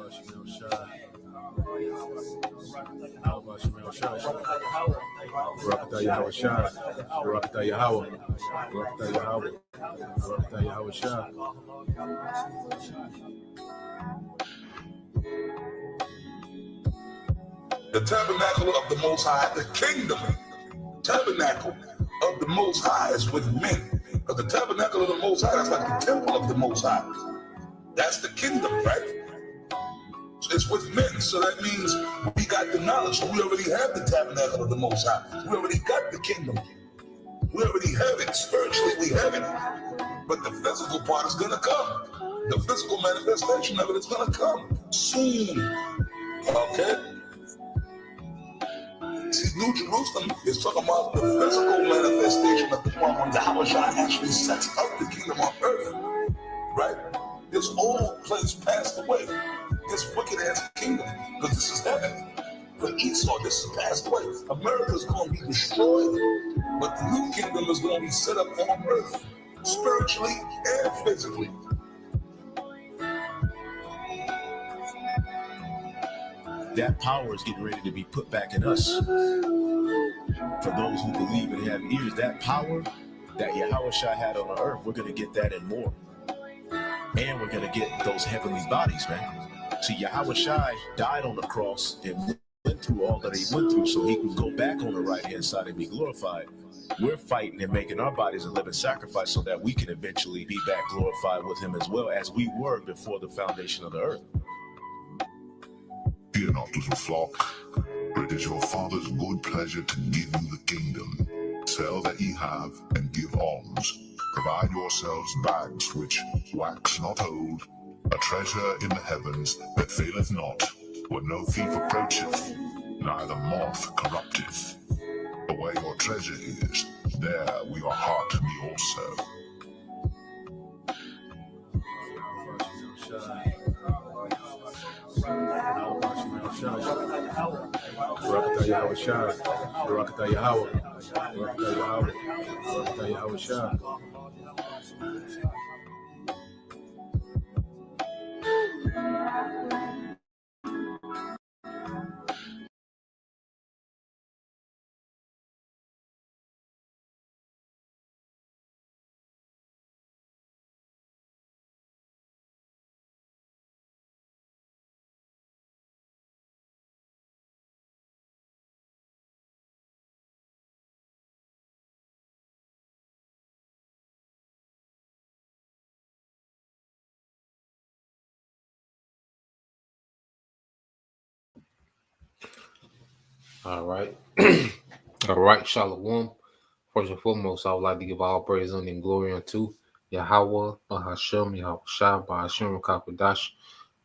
The tabernacle of the Most High, the kingdom tabernacle of the Most High is with men. But the tabernacle of the Most High, that's like the temple of the Most High. That's the kingdom, right? It's with men, so that means we got the knowledge. We already have the tabernacle of the Most High. We already got the kingdom. We already have it. Spiritually, we have it. But the physical part is going to come. The physical manifestation of it is going to come soon. Okay? See, New Jerusalem is talking about the physical manifestation of the one when Yahweh actually sets up the kingdom on earth. Right? This old place passed away. This wicked ass kingdom, because this is heaven. For Esau, this is passed away. America is going to be destroyed, but the new kingdom is going to be set up on earth, spiritually and physically. That power is getting ready to be put back in us. For those who believe and have ears, that power that Yahweh Shai had on the earth, we're going to get that and more. And we're going to get those heavenly bodies, man. See, Yahweh Shai died on the cross and went through all that he went through so he could go back on the right-hand side and be glorified. We're fighting and making our bodies a living sacrifice so that we can eventually be back glorified with him as well as we were before the foundation of the earth. Fear not, little flock, for it is your Father's good pleasure to give you the kingdom. Sell that ye have and give alms. Provide yourselves bags which wax not old, a treasure in the heavens that faileth not, where no thief approacheth, neither moth corrupteth. For where your treasure is, there will your heart be also. All right. All right, Shalom. First and foremost, I would like to give all praise and glory unto Yahweh, Hashem, Yahweh Shai, Hashem, Kakadash.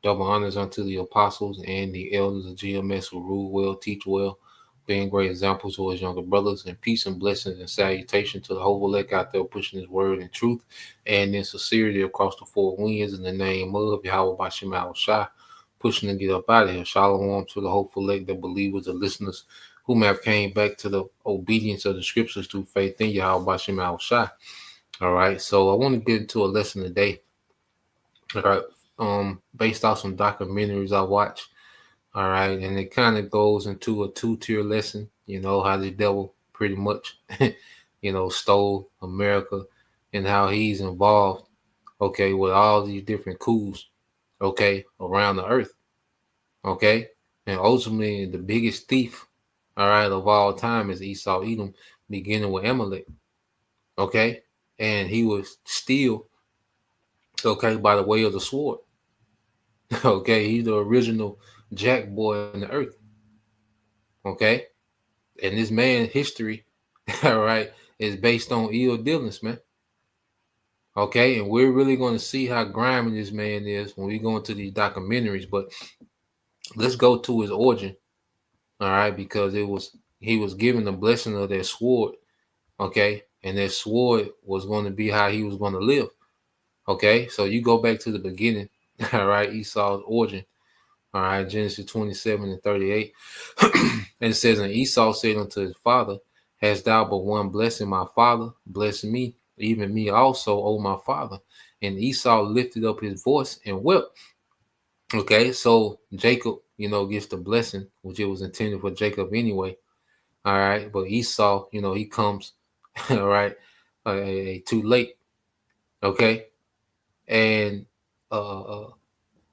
Double honors unto the apostles and the elders of GMS who rule well, teach well, being great examples to his younger brothers, and peace and blessings and salutation to the whole elect out there pushing his word and truth and in sincerity across the four winds in the name of Yahweh Bashem Yahweh Shai, pushing to get up out of here. Shalom to the hopeful elect, the believers, the listeners whom have came back to the obedience of the scriptures through faith in Yahweh Bashem Yahweh Shai. All right, so I want to get into a lesson today. All right, based off some documentaries I watch. All right, and it kind of goes into a two-tier lesson, you know, how the devil pretty much, stole America and how he's involved, okay, with all these different coups, okay, around the earth, okay, and ultimately the biggest thief, all right, of all time is Esau Edom, beginning with Amalek, okay, and he was still, okay, by the way of the sword. Okay, he's the original jack boy in the earth. Okay, and this man's history, all right, is based on ill dealings, man. Okay, and we're really going to see how grimy this man is when we go into these documentaries. But let's go to his origin, all right, because he was given the blessing of that sword, okay, and that sword was going to be how he was going to live. Okay, so you go back to the beginning, all right, Esau's origin. All right, Genesis 27:38. And it says, and Esau said unto his father, hast thou but one blessing, my father? Bless me, even me also, O my father. And Esau lifted up his voice and wept Okay, so Jacob, gets the blessing, which it was intended for Jacob anyway. All right, but Esau, he comes, all right, too late. Okay, and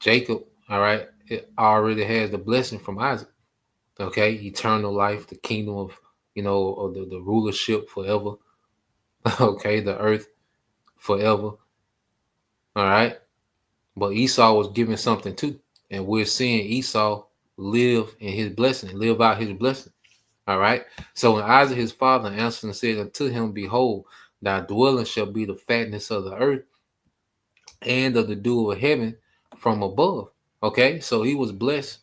Jacob, all right, it already has the blessing from Isaac. Okay, eternal life, the kingdom of, or the rulership forever. Okay, the earth forever. All right, but Esau was given something too, and we're seeing Esau live in his blessing, live out his blessing. All right. So when Isaac his father answered and said unto him, Behold, thy dwelling shall be the fatness of the earth and of the dew of heaven from above. Okay, so he was blessed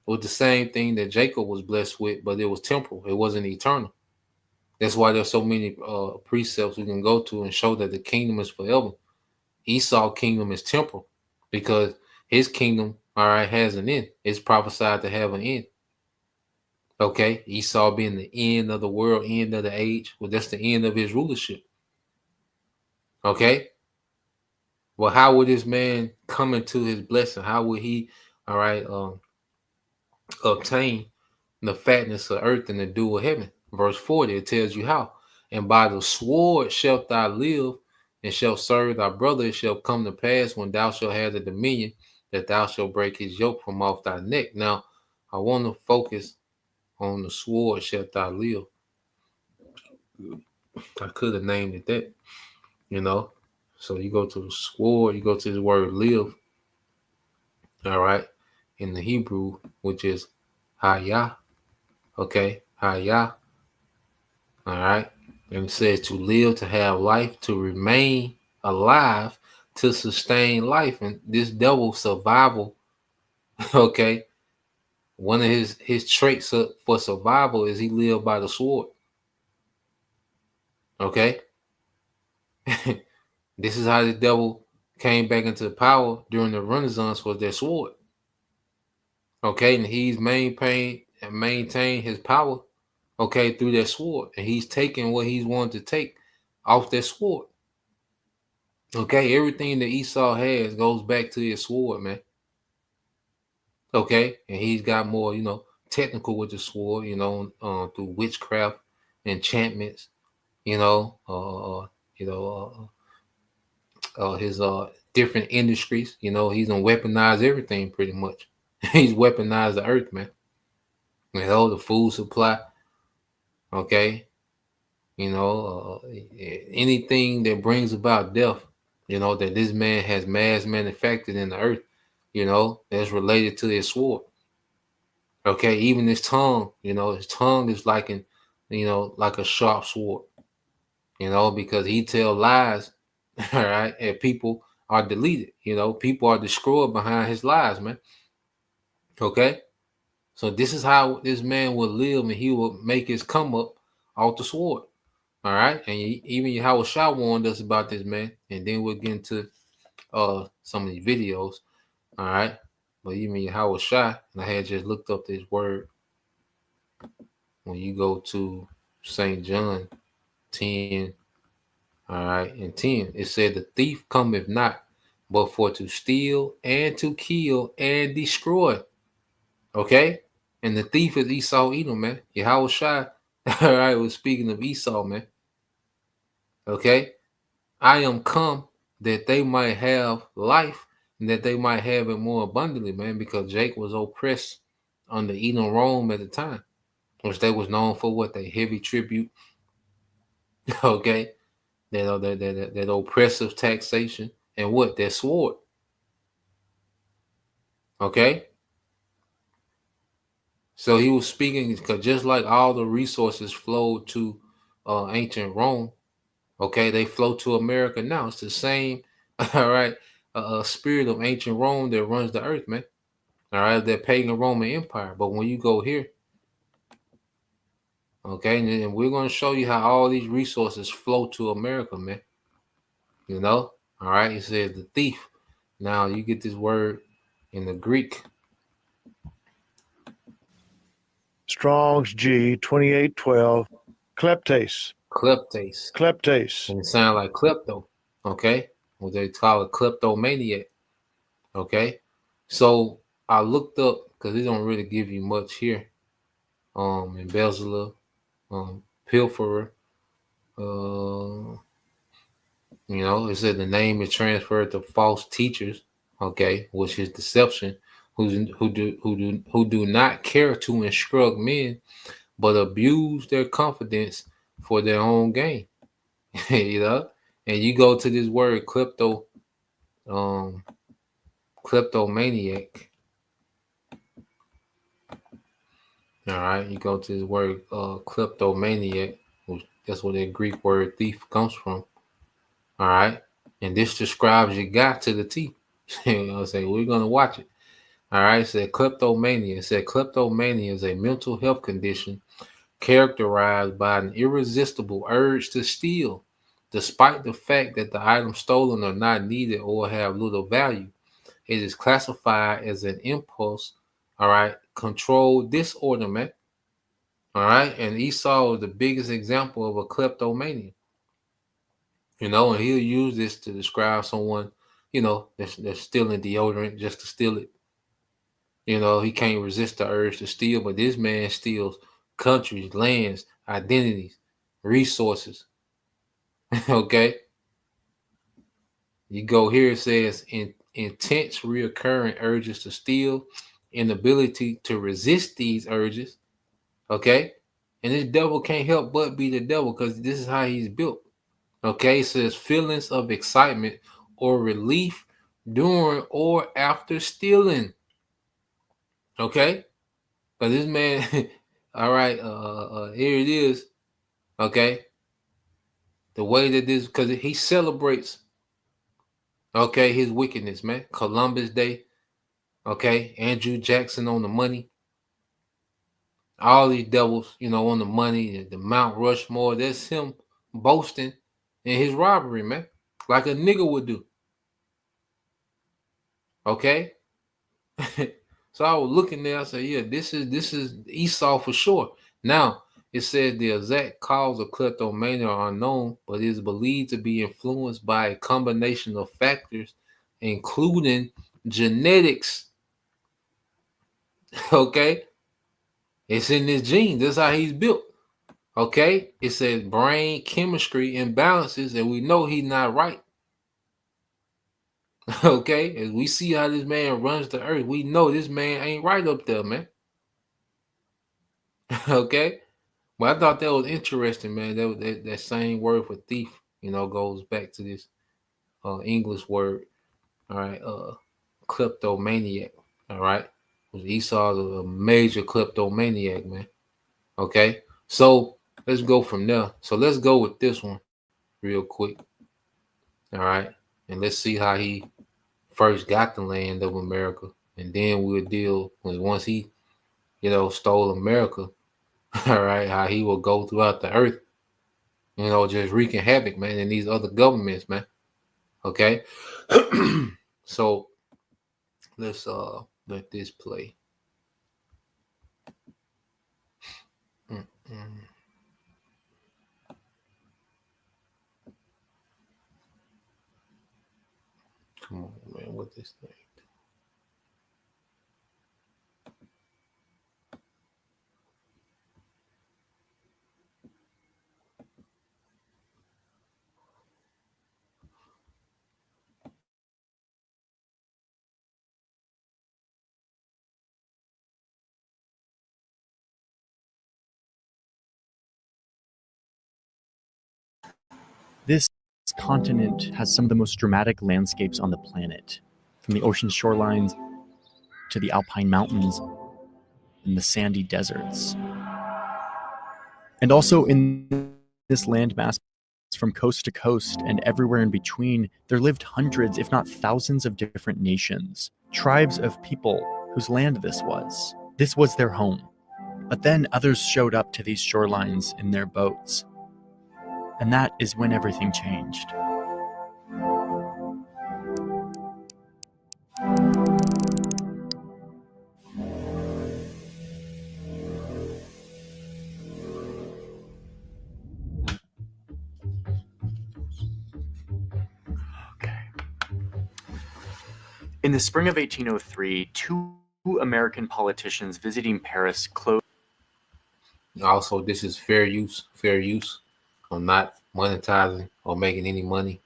with the same thing that Jacob was blessed with, but it was temporal. It wasn't eternal. That's why there's so many precepts we can go to and show that the kingdom is forever. Esau's kingdom is temporal because his kingdom, all right, has an end. It's prophesied to have an end. Okay, Esau being the end of the world, end of the age. Well, that's the end of his rulership. Okay, well, how would this man come into his blessing? How would he, all right, obtain the fatness of earth and the dew of heaven? Verse 40, it tells you how. And by the sword shalt thou live, and shalt serve thy brother. It shall come to pass when thou shalt have the dominion that thou shalt break his yoke from off thy neck. Now, I want to focus on the sword shalt thou live. I could have named it that, you know. So you go to the sword, you go to the word live, all right, in the Hebrew, which is Hayah, okay, Hayah, all right. And it says to live, to have life, to remain alive, to sustain life. And this devil survival, okay, one of his traits for survival is he lived by the sword, okay. This is how the devil came back into power during the Renaissance was their sword. Okay, and he's maintained his power, okay, through that sword. And he's taking what he's wanted to take off that sword. Okay, everything that Esau has goes back to his sword, man. Okay, and he's got more, technical with the sword, through witchcraft, enchantments, you know, you know, his different industries. He's gonna weaponize everything pretty much. He's weaponized the earth, man. The food supply. Okay, anything that brings about death, that this man has mass manufactured in the earth, that's related to his sword. Okay, even his tongue, his tongue is like a sharp sword, because he tell lies, all right, and people are deleted, people are destroyed behind his lies, man. Okay, so this is how this man will live, and he will make his come up off the sword. All right, and even Yahweh Shah warned us about this, man. And then we'll get into some of these videos. All right, but even Yahweh Shah, and I had just looked up this word. When you go to St. John 10, all right, and 10, it said the thief cometh not, but for to steal and to kill and destroy. Okay, and the thief is Esau Edom, man. Yahweh Shah, all right, was speaking of Esau, man. Okay. I am come that they might have life and that they might have it more abundantly, man, because Jake was oppressed under Edom Rome at the time, which they was known for what they heavy tribute, okay, that oppressive taxation and what their sword, okay. So he was speaking because just like all the resources flowed to ancient Rome, okay, they flow to America now. It's the same, all right, spirit of ancient Rome that runs the earth, man. All right, that pagan Roman Empire. But when you go here, okay, and we're going to show you how all these resources flow to America, man. All right, it says the thief. Now you get this word in the Greek. Strong's G 2812. Kleptes. Kleptes. Kleptes. And it sounds like klepto, okay? Well, they call it kleptomaniac, okay? So I looked up because they don't really give you much here. Embezzler, pilferer. It said the name is transferred to false teachers. Okay, which is deception. Who do not care to instruct men, but abuse their confidence for their own gain. you know, and you go to this word um, kleptomaniac. All right, you go to this word kleptomaniac, which that's where that Greek word thief comes from. All right, and this describes your guy to the T. I'll say we're gonna watch it. All right, it said kleptomania. It said kleptomania is a mental health condition characterized by an irresistible urge to steal, despite the fact that the items stolen are not needed or have little value. It is classified as an impulse, all right, control disorder, man. All right, and Esau is the biggest example of a kleptomania. And he'll use this to describe someone, that's stealing deodorant just to steal it. He can't resist the urge to steal, but this man steals countries, lands, identities, resources. Okay. You go here, it says intense reoccurring urges to steal, inability to resist these urges. Okay. And this devil can't help but be the devil because this is how he's built. Okay. It says feelings of excitement or relief during or after stealing. Okay. Because this man, all right, here it is. Okay. The way that this, because he celebrates, okay, his wickedness, man. Columbus Day, okay, Andrew Jackson on the money. All these devils, on the money, the Mount Rushmore, that's him boasting in his robbery, man. Like a nigga would do. Okay? So I was looking there, I said, yeah, this is Esau for sure. Now, it said the exact cause of kleptomania are unknown, but it is believed to be influenced by a combination of factors, including genetics. Okay? It's in his genes. That's how he's built. Okay? It says brain chemistry imbalances, and we know he's not right. Okay? As we see how this man runs the earth, we know this man ain't right up there, man. Okay? But I thought that was interesting, man. That same word for thief, goes back to this English word. All right, kleptomaniac. All right, Esau's a major kleptomaniac, man. Okay, so let's go from there. So let's go with this one real quick. All right, and let's see how he first got the land of America, and then we'll deal with once he, stole America. All right, how he will go throughout the earth, just wreaking havoc, man, in these other governments, man. Okay. So let's let this play. Mm-mm. Come on, man. What this thing? This continent has some of the most dramatic landscapes on the planet, from the ocean shorelines to the alpine mountains and the sandy deserts. And also in this landmass, from coast to coast and everywhere in between, there lived hundreds, if not thousands, of different nations, tribes of people whose land this was. This was their home. But then others showed up to these shorelines in their boats. And that is when everything changed. In the spring of 1803, two American politicians visiting Paris closed. Also, this is fair use. Fair use. I'm not monetizing or making any money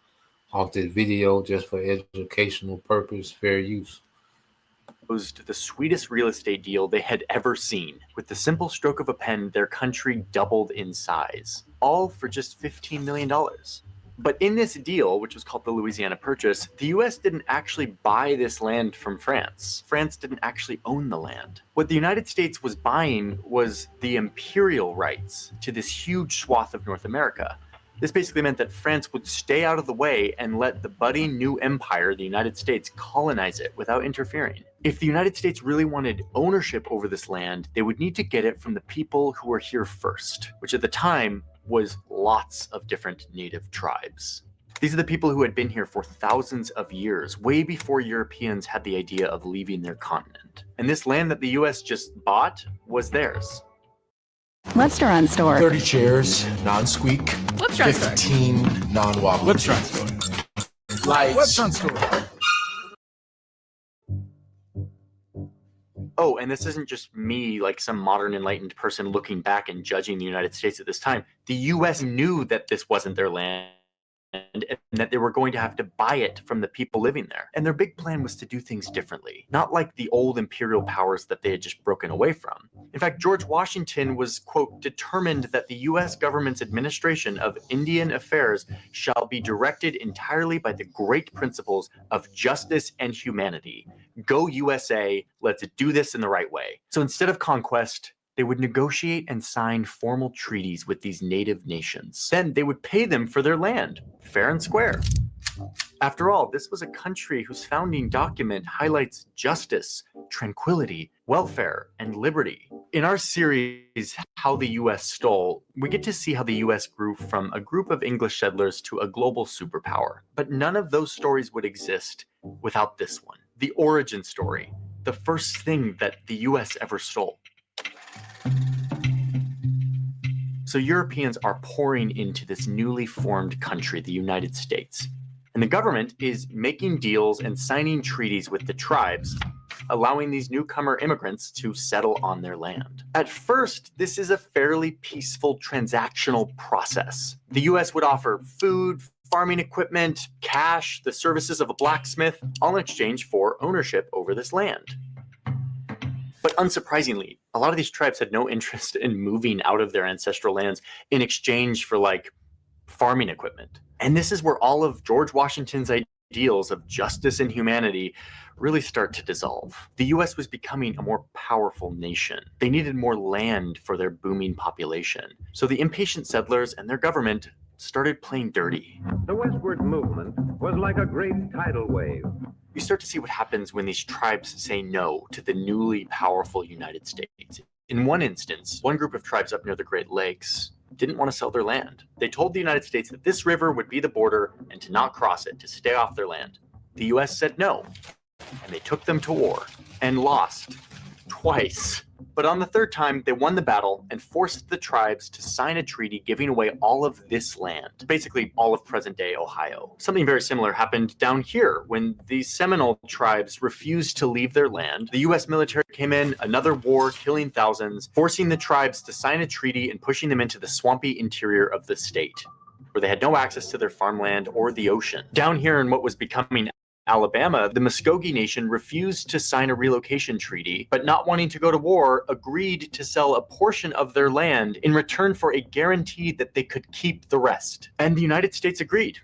off this video, just for educational purpose. Fair use. The sweetest real estate deal they had ever seen. With the simple stroke of a pen, their country doubled in size, all for just $15 million. But in this deal, which was called the Louisiana Purchase, the US didn't actually buy this land from France. France didn't actually own the land. What the United States was buying was the imperial rights to this huge swath of North America. This basically meant that France would stay out of the way and let the budding new empire, the United States, colonize it without interfering. If the United States really wanted ownership over this land, they would need to get it from the people who were here first, which at the time was lots of different native tribes. These are the people who had been here for thousands of years, way before Europeans had the idea of leaving their continent. And this land that the US just bought was theirs. Restaurant store. 30 chairs, non-squeak. 15 non-wobbly. Restaurant store. Lights. Restaurant store. Oh, and this isn't just me, like some modern enlightened person looking back and judging the United States at this time. The US knew that this wasn't their land and that they were going to have to buy it from the people living there. And their big plan was to do things differently, not like the old imperial powers that they had just broken away from. In fact, George Washington was, quote, determined that the US government's administration of Indian affairs shall be directed entirely by the great principles of justice and humanity. Go USA, let's do this in the right way. So instead of conquest, they would negotiate and sign formal treaties with these native nations. Then they would pay them for their land, fair and square. After all, this was a country whose founding document highlights justice, tranquility, welfare, and liberty. In our series, How the US Stole, we get to see how the US grew from a group of English settlers to a global superpower. But none of those stories would exist without this one, the origin story, the first thing that the US ever stole. So Europeans are pouring into this newly formed country, the United States. And the government is making deals and signing treaties with the tribes, allowing these newcomer immigrants to settle on their land. At first, this is a fairly peaceful transactional process. The US would offer food, farming equipment, cash, the services of a blacksmith, all in exchange for ownership over this land. But unsurprisingly, a lot of these tribes had no interest in moving out of their ancestral lands in exchange for, like, farming equipment. And this is where all of George Washington's ideals of justice and humanity really start to dissolve. The US was becoming a more powerful nation. They needed more land for their booming population. So the impatient settlers and their government started playing dirty. The westward movement was like a great tidal wave. You start to see what happens when these tribes say no to the newly powerful United States. In one instance, one group of tribes up near the Great Lakes didn't want to sell their land. They told the United States that this river would be the border and to not cross it, to stay off their land. The US said no, and they took them to war and lost twice. But on the third time, they won the battle and forced the tribes to sign a treaty giving away all of this land, basically all of present-day Ohio. Something very similar happened down here when the Seminole tribes refused to leave their land. The US military came in, another war, killing thousands, forcing the tribes to sign a treaty and pushing them into the swampy interior of the state, where they had no access to their farmland or the ocean. Down here in what was becoming Alabama, the Muskogee Nation refused to sign a relocation treaty, but not wanting to go to war, agreed to sell a portion of their land in return for a guarantee that they could keep the rest. And the United States agreed,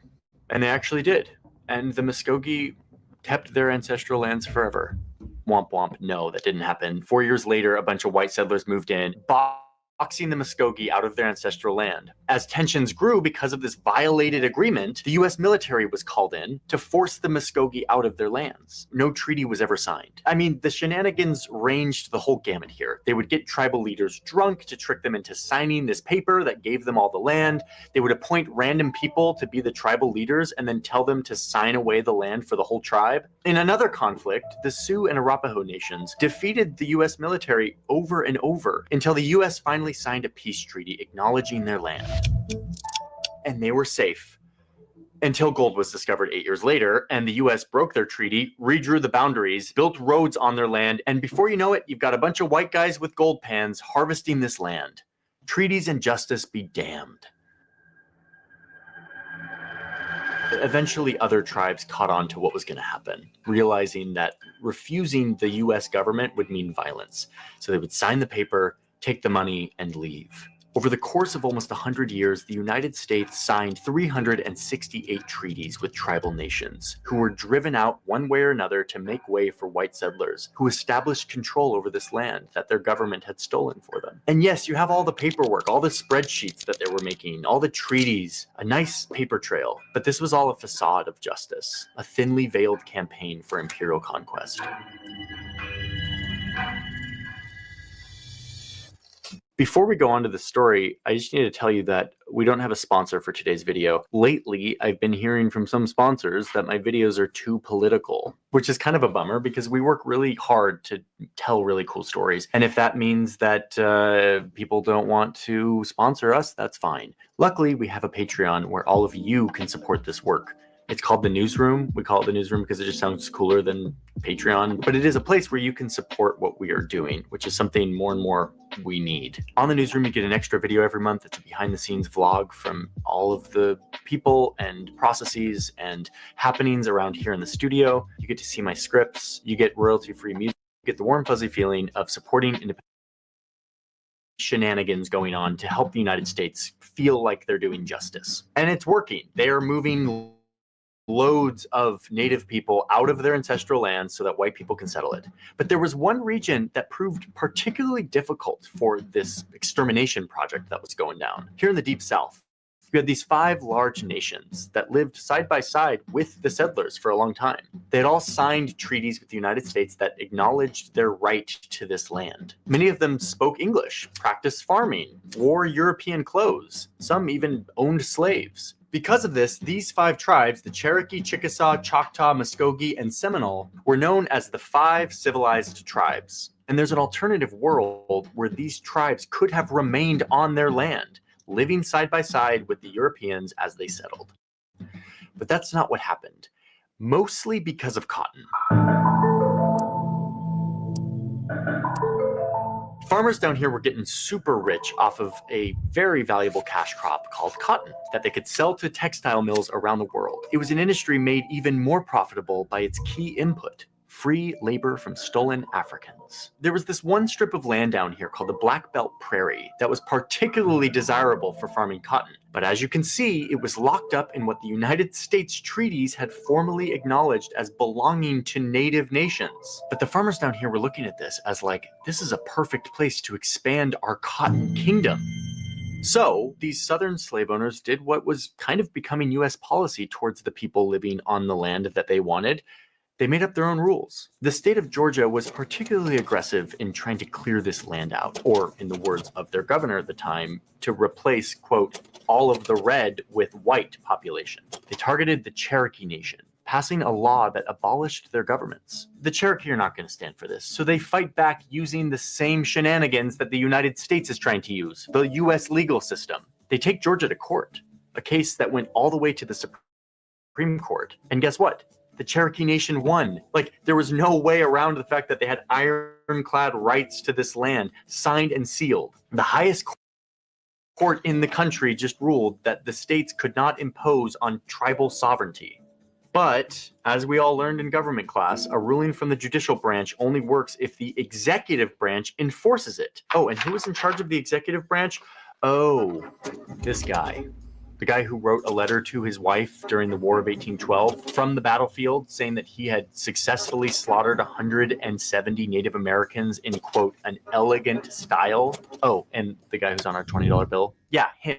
and they actually did. And the Muskogee kept their ancestral lands forever. Womp womp, no, that didn't happen. 4 years later, a bunch of white settlers moved in, boxing the Muskogee out of their ancestral land. As tensions grew because of this violated agreement, the US military was called in to force the Muskogee out of their lands. No treaty was ever signed. I mean, the shenanigans ranged the whole gamut here. They would get tribal leaders drunk to trick them into signing this paper that gave them all the land. They would appoint random people to be the tribal leaders and then tell them to sign away the land for the whole tribe. In another conflict, the Sioux and Arapaho nations defeated the US military over and over until the US finally signed a peace treaty acknowledging their land. And they were safe until gold was discovered 8 years later, and the US broke their treaty, redrew the boundaries, built roads on their land, and before you know it, you've got a bunch of white guys with gold pans harvesting this land. Treaties and justice be damned. Eventually, other tribes caught on to what was going to happen, realizing that refusing the US government would mean violence. So they would sign the paper, take the money, and leave. Over the course of almost 100 years, the United States signed 368 treaties with tribal nations, who were driven out one way or another to make way for white settlers, who established control over this land that their government had stolen for them. And yes, you have all the paperwork, all the spreadsheets that they were making, all the treaties, a nice paper trail, but this was all a facade of justice, a thinly veiled campaign for imperial conquest. Before we go on to the story, I just need to tell you that we don't have a sponsor for today's video. Lately, I've been hearing from some sponsors that my videos are too political, which is kind of a bummer because we work really hard to tell really cool stories. And if that means that people don't want to sponsor us, that's fine. Luckily, we have a Patreon where all of you can support this work. It's called The Newsroom. We call it The Newsroom because it just sounds cooler than Patreon. But it is a place where you can support what we are doing, which is something more and more we need. On The Newsroom, you get an extra video every month. It's a behind-the-scenes vlog from all of the people and processes and happenings around here in the studio. You get to see my scripts. You get royalty-free music. You get the warm, fuzzy feeling of supporting independent shenanigans going on to help the United States feel like they're doing justice. And it's working. They are moving loads of native people out of their ancestral lands so that white people can settle it. But there was one region that proved particularly difficult for this extermination project that was going down. Here in the Deep South, you had these 5 large nations that lived side by side with the settlers for a long time. They had all signed treaties with the United States that acknowledged their right to this land. Many of them spoke English, practiced farming, wore European clothes. Some even owned slaves. Because of this, these 5 tribes, the Cherokee, Chickasaw, Choctaw, Muskogee, and Seminole, were known as the 5 civilized tribes. And there's an alternative world where these tribes could have remained on their land, living side by side with the Europeans as they settled. But that's not what happened, mostly because of cotton. Farmers down here were getting super rich off of a very valuable cash crop called cotton that they could sell to textile mills around the world. It was an industry made even more profitable by its key input, free labor from stolen Africans. There was this one strip of land down here called the Black Belt Prairie that was particularly desirable for farming cotton. But as you can see, it was locked up in what the United States treaties had formally acknowledged as belonging to native nations. But the farmers down here were looking at this as like, this is a perfect place to expand our cotton kingdom. So these southern slave owners did what was kind of becoming US policy towards the people living on the land that they wanted. They made up their own rules. The state of Georgia was particularly aggressive in trying to clear this land out, or in the words of their governor at the time, to replace, quote, all of the red with white population. They targeted the Cherokee Nation, passing a law that abolished their governments. The Cherokee are not going to stand for this, so they fight back using the same shenanigans that the United States is trying to use, the US legal system. They take Georgia to court, a case that went all the way to the Supreme Court. And guess what? The Cherokee Nation won. Like, there was no way around the fact that they had ironclad rights to this land, signed and sealed. The highest court in the country just ruled that the states could not impose on tribal sovereignty. But, as we all learned in government class, a ruling from the judicial branch only works if the executive branch enforces it. Oh, and who was in charge of the executive branch? Oh, this guy. The guy who wrote a letter to his wife during the War of 1812 from the battlefield saying that he had successfully slaughtered 170 Native Americans in, quote, an elegant style. Oh, and the guy who's on our $20 bill? Yeah, him.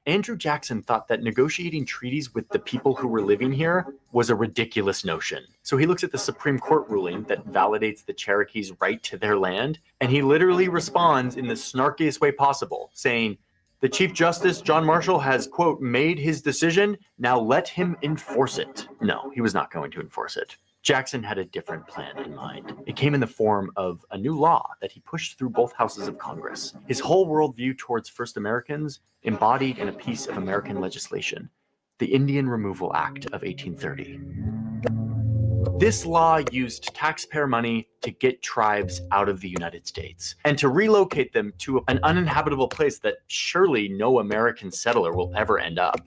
Andrew Jackson thought that negotiating treaties with the people who were living here was a ridiculous notion. So he looks at the Supreme Court ruling that validates the Cherokees' right to their land, and he literally responds in the snarkiest way possible, saying, the Chief Justice, John Marshall, has, quote, made his decision. Now let him enforce it. No, he was not going to enforce it. Jackson had a different plan in mind. It came in the form of a new law that he pushed through both houses of Congress. His whole worldview towards First Americans embodied in a piece of American legislation, the Indian Removal Act of 1830. This law used taxpayer money to get tribes out of the United States and to relocate them to an uninhabitable place that surely no American settler will ever end up.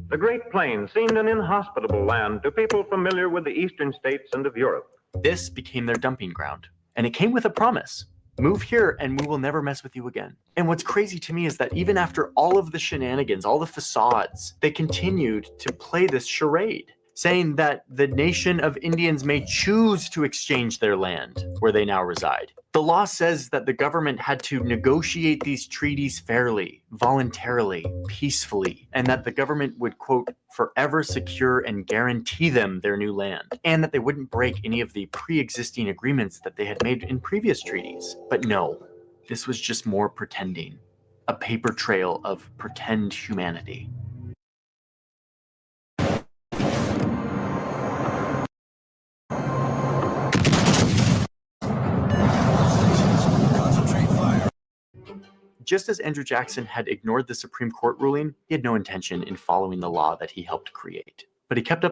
The Great Plains seemed an inhospitable land to people familiar with the eastern states and of Europe. This became their dumping ground, and it came with a promise. Move here and we will never mess with you again. And what's crazy to me is that even after all of the shenanigans, all the facades, they continued to play this charade, saying that the nation of Indians may choose to exchange their land where they now reside. The law says that the government had to negotiate these treaties fairly, voluntarily, peacefully, and that the government would, quote, forever secure and guarantee them their new land, and that they wouldn't break any of the pre-existing agreements that they had made in previous treaties. But no, this was just more pretending, a paper trail of pretend humanity. Just as Andrew Jackson had ignored the Supreme Court ruling, he had no intention in following the law that he helped create. But he kept up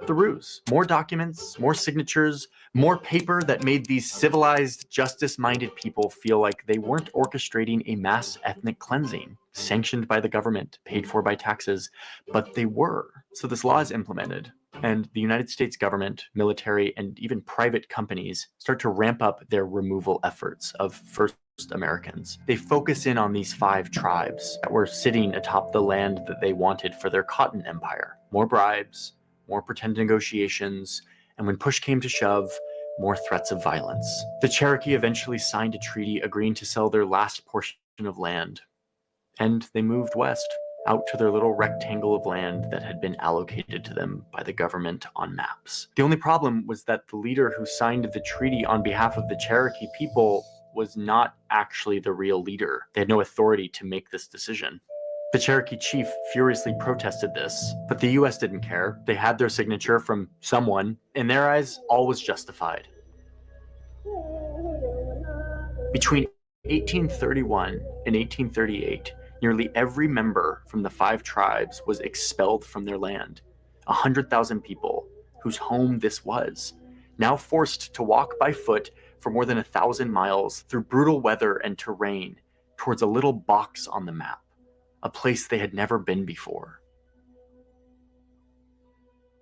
the ruse. More documents, more signatures, more paper that made these civilized, justice-minded people feel like they weren't orchestrating a mass ethnic cleansing, sanctioned by the government, paid for by taxes, but they were. So this law is implemented, and the United States government, military, and even private companies start to ramp up their removal efforts of first Americans. They focus in on these 5 tribes that were sitting atop the land that they wanted for their cotton empire. More bribes, more pretend negotiations, and when push came to shove, more threats of violence. The Cherokee eventually signed a treaty agreeing to sell their last portion of land, and they moved west, out to their little rectangle of land that had been allocated to them by the government on maps. The only problem was that the leader who signed the treaty on behalf of the Cherokee people was not actually the real leader. They had no authority to make this decision. The Cherokee chief furiously protested this, but the US didn't care. They had their signature from someone. In their eyes, all was justified. Between 1831 and 1838, nearly every member from the 5 tribes was expelled from their land. 100,000 people, whose home this was, now forced to walk by foot for more than 1,000 miles through brutal weather and terrain towards a little box on the map, a place they had never been before.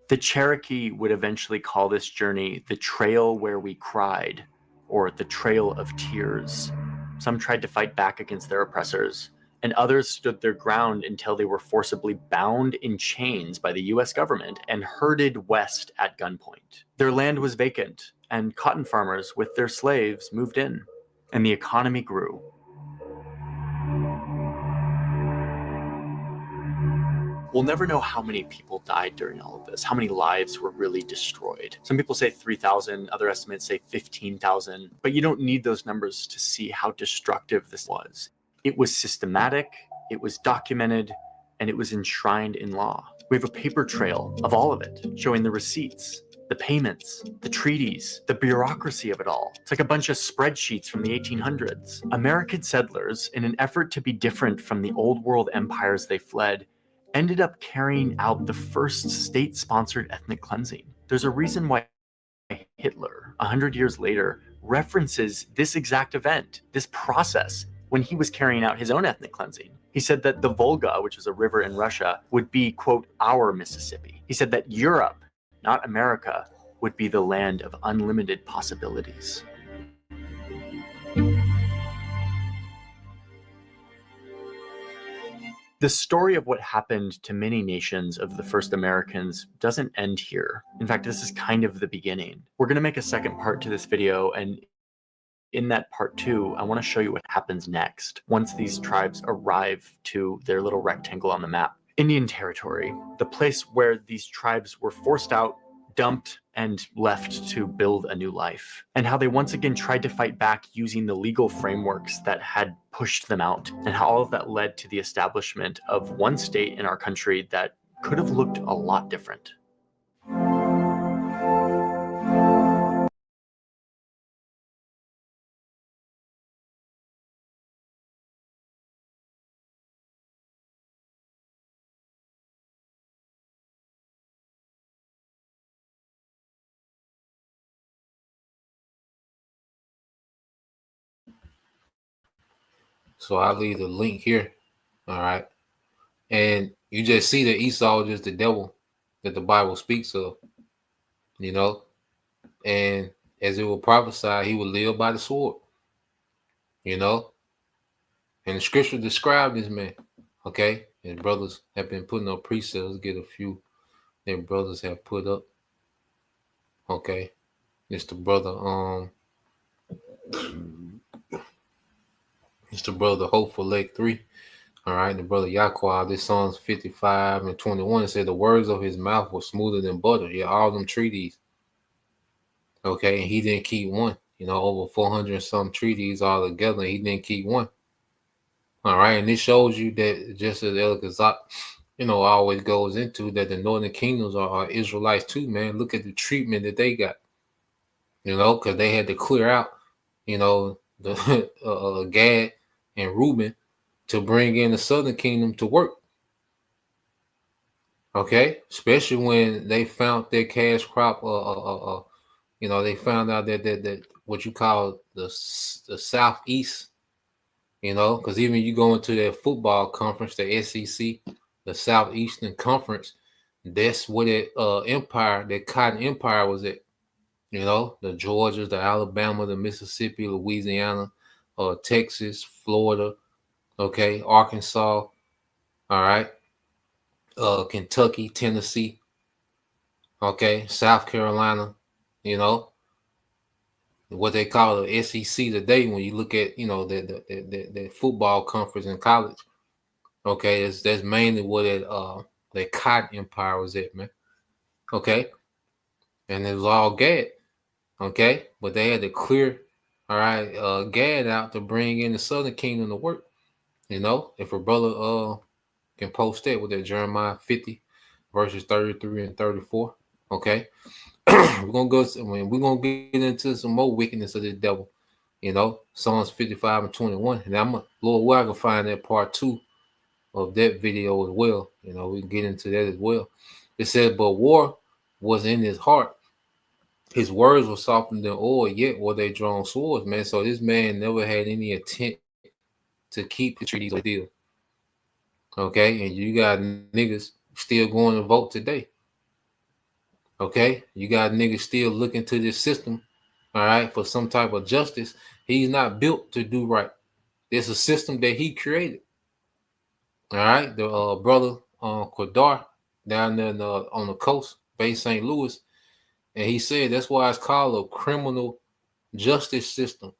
The Cherokee would eventually call this journey the Trail Where We Cried, or the Trail of Tears. Some tried to fight back against their oppressors, and others stood their ground until they were forcibly bound in chains by the US government and herded west at gunpoint. Their land was vacant, and cotton farmers with their slaves moved in, and the economy grew. We'll never know how many people died during all of this, how many lives were really destroyed. Some people say 3,000, other estimates say 15,000, but you don't need those numbers to see how destructive this was. It was systematic, it was documented, and it was enshrined in law. We have a paper trail of all of it, showing the receipts, the payments, the treaties, the bureaucracy of it all. It's like a bunch of spreadsheets from the 1800s. American settlers, in an effort to be different from the old world empires they fled, ended up carrying out the first state-sponsored ethnic cleansing. There's a reason why Hitler, 100 years later, references this exact event, this process, when he was carrying out his own ethnic cleansing. He said that the Volga, which was a river in Russia, would be, quote, our Mississippi. He said that Europe, not America, would be the land of unlimited possibilities. The story of what happened to many nations of the first Americans doesn't end here. In fact, this is kind of the beginning. We're going to make a second part to this video, and in that part 2, I want to show you what happens next once these tribes arrive to their little rectangle on the map. Indian Territory, the place where these tribes were forced out, dumped, and left to build a new life, and how they once again tried to fight back using the legal frameworks that had pushed them out, and how all of that led to the establishment of one state in our country that could have looked a lot different. So I'll leave the link here. All right. And you just see that Esau is just the devil that the Bible speaks of, you know. And as it will prophesy, he will live by the sword, you know. And the scripture described this man. Okay. And brothers have been putting up precepts. Let's get a few that brothers have put up. Okay. It's the brother, Hopeful Lake 3. All right, the brother Yahweh, this Psalms 55 and 21, it said the words of his mouth were smoother than butter. Yeah, all them treaties. Okay, and he didn't keep one. You know, over 400 and some treaties all together, and he didn't keep one. All right, and this shows you that just as El Gazak, you know, always goes into that the northern kingdoms are Israelites too, man. Look at the treatment that they got, you know, because they had to clear out, you know, the Gad and Reuben to bring in the southern kingdom to work. Okay, especially when they found their cash crop. You know, they found out that what you call the southeast. You know, because even you go into that football conference, the SEC, the Southeastern Conference, that's where that empire, that Cotton Empire was at. You know, the Georgias, the Alabama, the Mississippi, Louisiana, Texas, Florida, okay, Arkansas, all right, Kentucky, Tennessee, okay, South Carolina, you know, what they call the SEC today when you look at, you know, the football conference in college. Okay, that's mainly what that Cotton Empire was at, man. Okay, and it was all Gad. Okay, but they had to clear, all right, Gad out to bring in the Southern Kingdom to work. You know, if a brother can post that with that Jeremiah 50 verses 33 and 34. Okay, we're gonna get into some more wickedness of the devil. You know, Psalms 55 and 21, and I'm Lord, where I can find that part 2 of that video as well. You know, we can get into that as well. It says, but war was in his heart. His words were softer than oil, yet were they drawn swords, man. So this man never had any intent to keep the treaties or deal. Okay, and you got niggas still going to vote today. Okay, you got niggas still looking to this system, all right, for some type of justice. He's not built to do right. There's a system that he created. All right, the brother Quadar down there on the coast, Bay St. Louis, and he said that's why it's called a criminal justice system.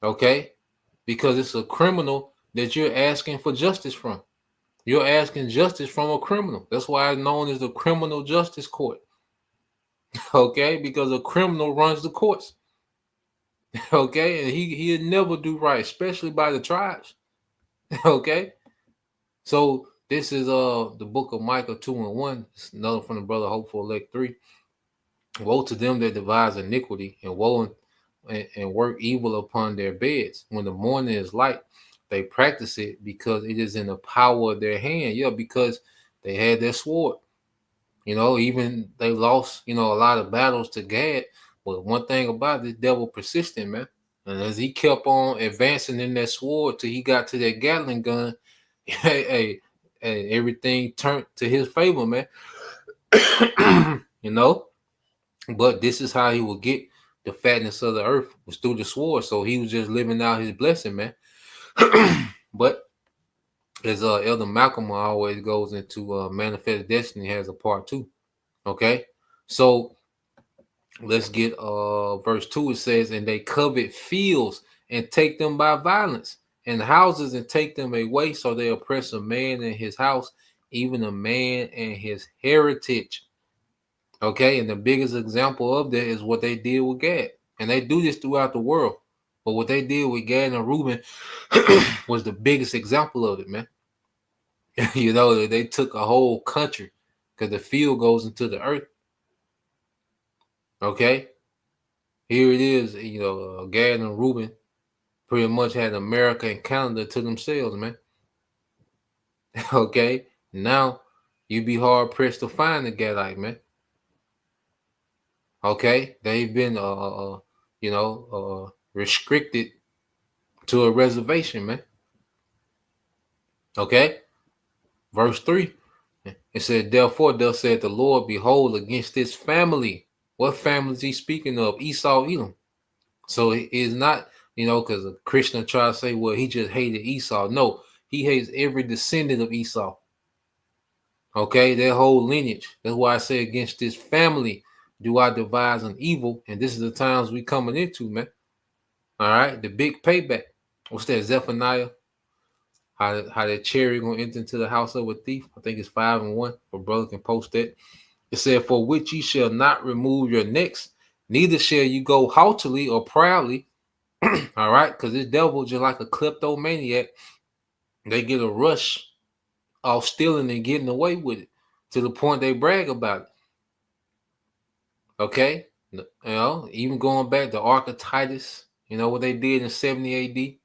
Okay, because it's a criminal that you're asking for justice from. You're asking justice from a criminal. That's why it's known as the criminal justice court. Okay, because a criminal runs the courts. Okay, and he'll never do right, especially by the tribes. Okay. So this is the book of Micah 2 and 1. It's another from the brother Hopeful Elect 3. Woe to them that devise iniquity, and woe and work evil upon their beds. When the morning is light, they practice it because it is in the power of their hand. Yeah, because they had their sword. You know, even they lost, you know, a lot of battles to Gad. But one thing about this devil persistent, man. And as he kept on advancing in that sword till he got to that Gatling gun, hey, everything turned to his favor, man. You know, but this is how he would get the fatness of the earth, was through the sword. So he was just living out his blessing, man. But as Elder Malcolm always goes into Manifest Destiny, has a part 2. Okay, so let's get verse 2. It says, and they covet fields and take them by violence, and houses and take them away. So they oppress a man in his house, even a man and his heritage. Okay, and the biggest example of that is what they did with Gad. And they do this throughout the world. But what they did with Gad and Reuben was the biggest example of it, man. You know, they took a whole country because the field goes into the earth. Okay, here it is, you know, Gad and Reuben pretty much had America and Canada to themselves, man. Okay, now you'd be hard pressed to find a Gadite, man. Okay, they've been, restricted to a reservation, man. Okay? Verse 3. It said, therefore, thus said the Lord, behold, against this family. What family is he speaking of? Esau, Edom. So it is not, because a Christian try to say, well, he just hated Esau. No, he hates every descendant of Esau. Okay, their whole lineage. That's why I say against this family do I devise an evil. And this is the times we coming into, man. All right, the big payback. What's that, Zephaniah? How that cherry gonna enter into the house of a thief? I think it's 5:1. For brother can post that. It said, for which ye shall not remove your necks, neither shall you go haughtily or proudly. All right, because this devil just like a kleptomaniac. They get a rush off stealing and getting away with it to the point they brag about it. Okay, even going back to Archetytus, what they did in 70 AD.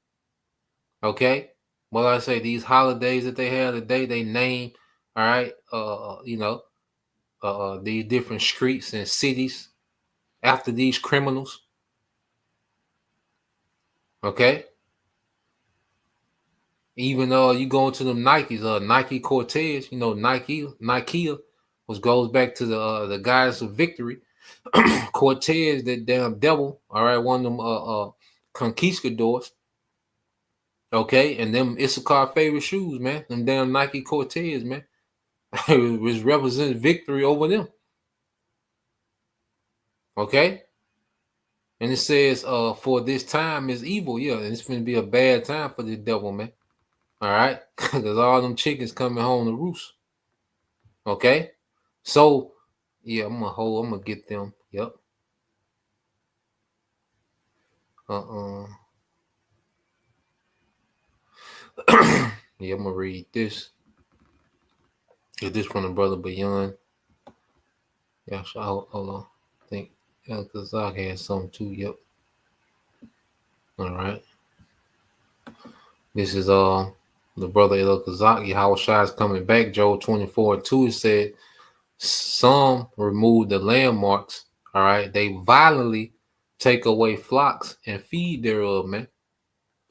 Okay, well, I say these holidays that they have today, they name, all right, these different streets and cities after these criminals. Okay, even you go into them Nikes, Nike Cortez, Nike goes back to the goddess of victory. Cortez, that damn devil, all right, one of them conquistadors. Okay, and them Issachar favorite shoes, man. Them damn Nike Cortez, man. Which represents victory over them. Okay? And it says, for this time is evil. Yeah, and it's gonna be a bad time for the devil, man. All right? Because all them chickens coming home to roost. Okay? So, yeah, I'm gonna get them. Yep. Yeah, I'm gonna read this. Get this from the brother Beyond. Yeah, so hold on. I think Kazak had some too. Yep. All right. This is the brother El Kazak. How Shai is coming back. Joel 24:2. It said, some remove the landmarks. All right. They violently take away flocks and feed thereof, man.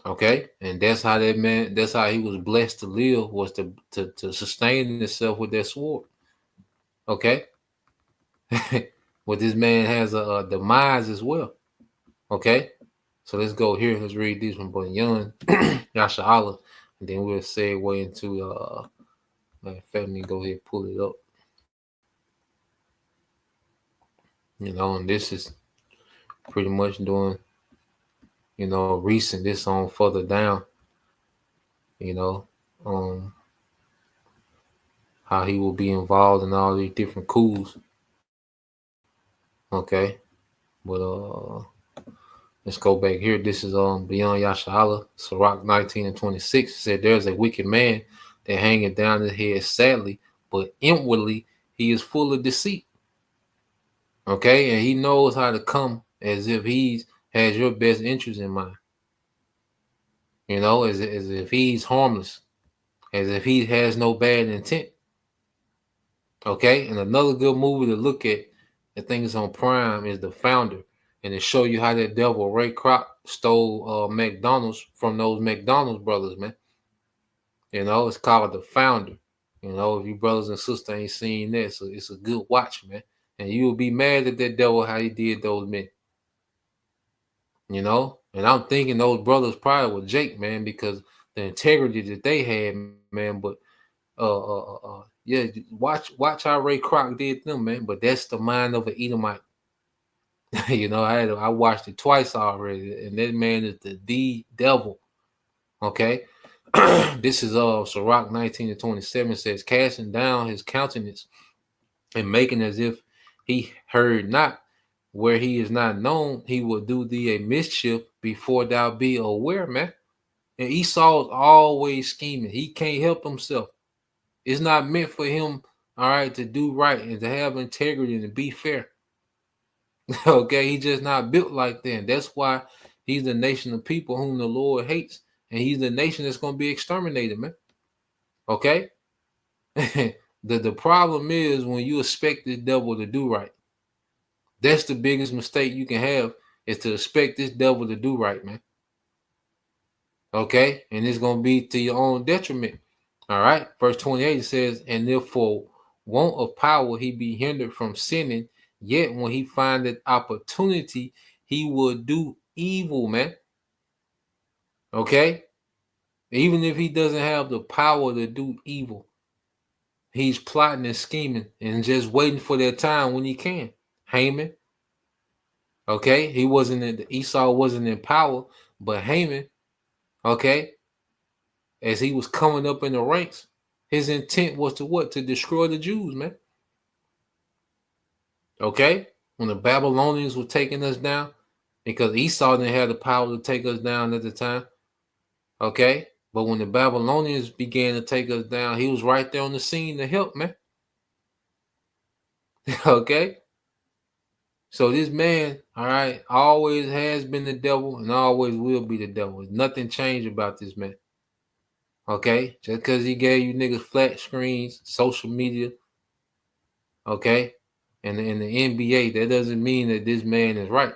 Okay. And that's how that man, that's how he was blessed to live, was to sustain himself with that sword. Okay. But this man has a demise as well. Okay. So let's go here. Let's read these from Bunyan, Yasha Allah, and then we'll segue into let me go ahead and pull it up. And this is pretty much doing, recent. This on further down, how he will be involved in all these different coups. Okay, but let's go back here. This is Beyond Yasha Allah, Sirach 19:26. It said, there's a wicked man that hangeth down his head sadly, but inwardly he is full of deceit. Okay, and he knows how to come as if he has your best interest in mind. As if he's harmless, as if he has no bad intent. Okay, and another good movie to look at, I think it's on Prime, is The Founder, and it show you how that devil Ray Kroc stole McDonald's from those McDonald's brothers, man. It's called The Founder. If you brothers and sisters ain't seen that, so it's a good watch, man. And you will be mad at that devil how he did those men. And I'm thinking those brothers probably were Jake, man, because the integrity that they had, man. But yeah, watch how Ray Kroc did them, man. But that's the mind of an Edomite. I watched it twice already, and that man is the devil. Okay. This is Sirach 19:27 says, casting down his countenance and making as if he heard not, where he is not known, he will do thee a mischief before thou be aware, man. And Esau's always scheming. He can't help himself. It's not meant for him, all right, to do right and to have integrity and to be fair. Okay, he's just not built like that. And that's why he's the nation of people whom the Lord hates. And he's the nation that's going to be exterminated, man. Okay? The problem is when you expect the devil to do right. That's the biggest mistake you can have, is to expect this devil to do right, man. Okay, and it's going to be to your own detriment. All right, verse 28 says, and if for want of power he be hindered from sinning, yet when he findeth opportunity, he will do evil, man. Okay, even if he doesn't have the power to do evil, he's plotting and scheming and just waiting for that time when he can. Haman, okay, Esau wasn't in power, but Haman, okay, as he was coming up in the ranks, his intent was to what? To destroy the Jews, man. Okay? When the Babylonians were taking us down, because Esau didn't have the power to take us down at the time. Okay? But when the Babylonians began to take us down, he was right there on the scene to help, man. Okay? So this man, all right, always has been the devil and always will be the devil. Nothing changed about this man. Okay? Just because he gave you niggas flat screens, social media, okay, and in the NBA, that doesn't mean that this man is right.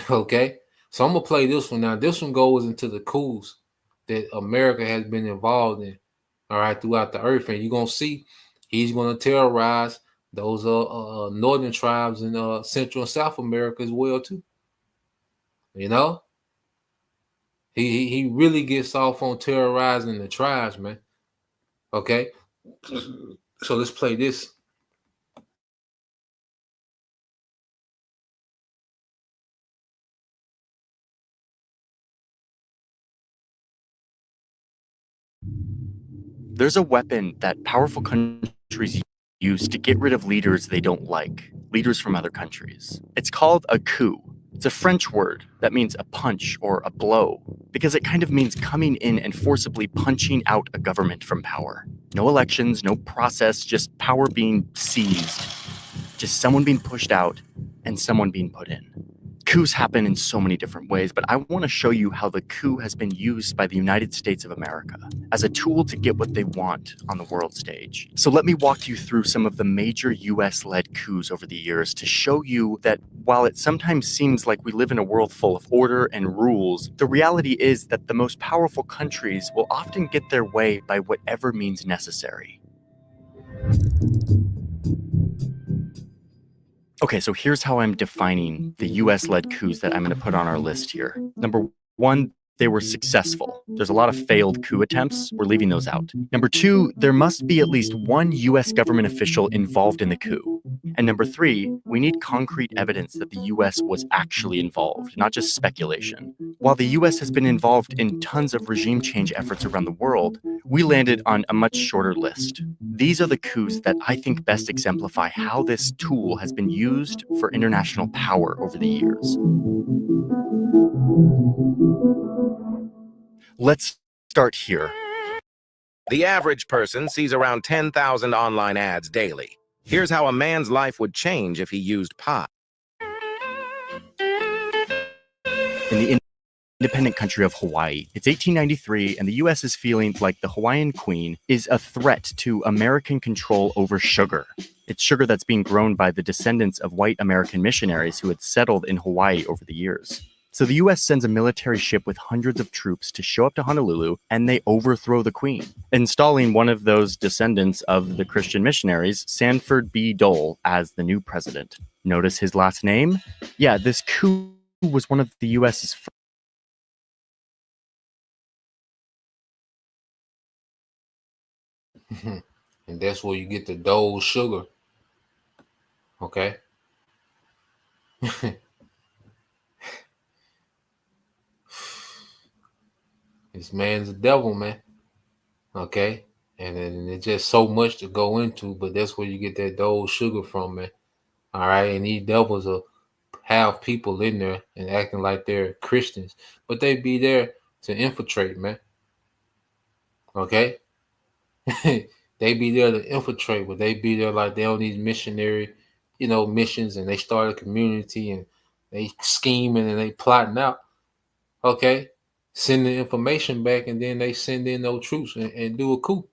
Okay, so I'm gonna play this one now. This one goes into the coups that America has been involved in, all right, throughout the earth, and you're gonna see he's gonna terrorize those northern tribes in Central and South America as well too. You know, he really gets off on terrorizing the tribes, man. Okay, so let's play this. There's a weapon that powerful countries use to get rid of leaders they don't like, leaders from other countries. It's called a coup. It's a French word that means a punch or a blow, because it kind of means coming in and forcibly punching out a government from power. No elections, no process, just power being seized. Just someone being pushed out and someone being put in. Coups happen in so many different ways, but I want to show you how the coup has been used by the United States of America as a tool to get what they want on the world stage. So let me walk you through some of the major US-led coups over the years to show you that while it sometimes seems like we live in a world full of order and rules, the reality is that the most powerful countries will often get their way by whatever means necessary. Okay, so here's how I'm defining the US-led coups that I'm going to put on our list here. Number one, they were successful. There's a lot of failed coup attempts. We're leaving those out. Number two, there must be at least one US government official involved in the coup. And number three, we need concrete evidence that the US was actually involved, not just speculation. While the US has been involved in tons of regime change efforts around the world, we landed on a much shorter list. These are the coups that I think best exemplify how this tool has been used for international power over the years. Let's start here. The average person sees around 10,000 online ads daily. Here's how a man's life would change if he used pot. In the independent country of Hawaii, it's 1893, and the US is feeling like the Hawaiian queen is a threat to American control over sugar. It's sugar that's being grown by the descendants of white American missionaries who had settled in Hawaii over the years. So the US sends a military ship with hundreds of troops to show up to Honolulu, and they overthrow the queen, installing one of those descendants of the Christian missionaries, Sanford B. Dole, as the new president. Notice his last name? Yeah, this coup was one of the US's And that's where you get the Dole sugar. Okay. This man's a devil, man. Okay. And it's just so much to go into, but that's where you get that Dole sugar from, man. All right. And these devils will have people in there and acting like they're Christians, but they be there to infiltrate, man. Okay. They be there to infiltrate, but they be there like they on these missionary, missions, and they start a community and they scheming and they plotting out. Okay. Send the information back, and then they send in those troops and do a coup.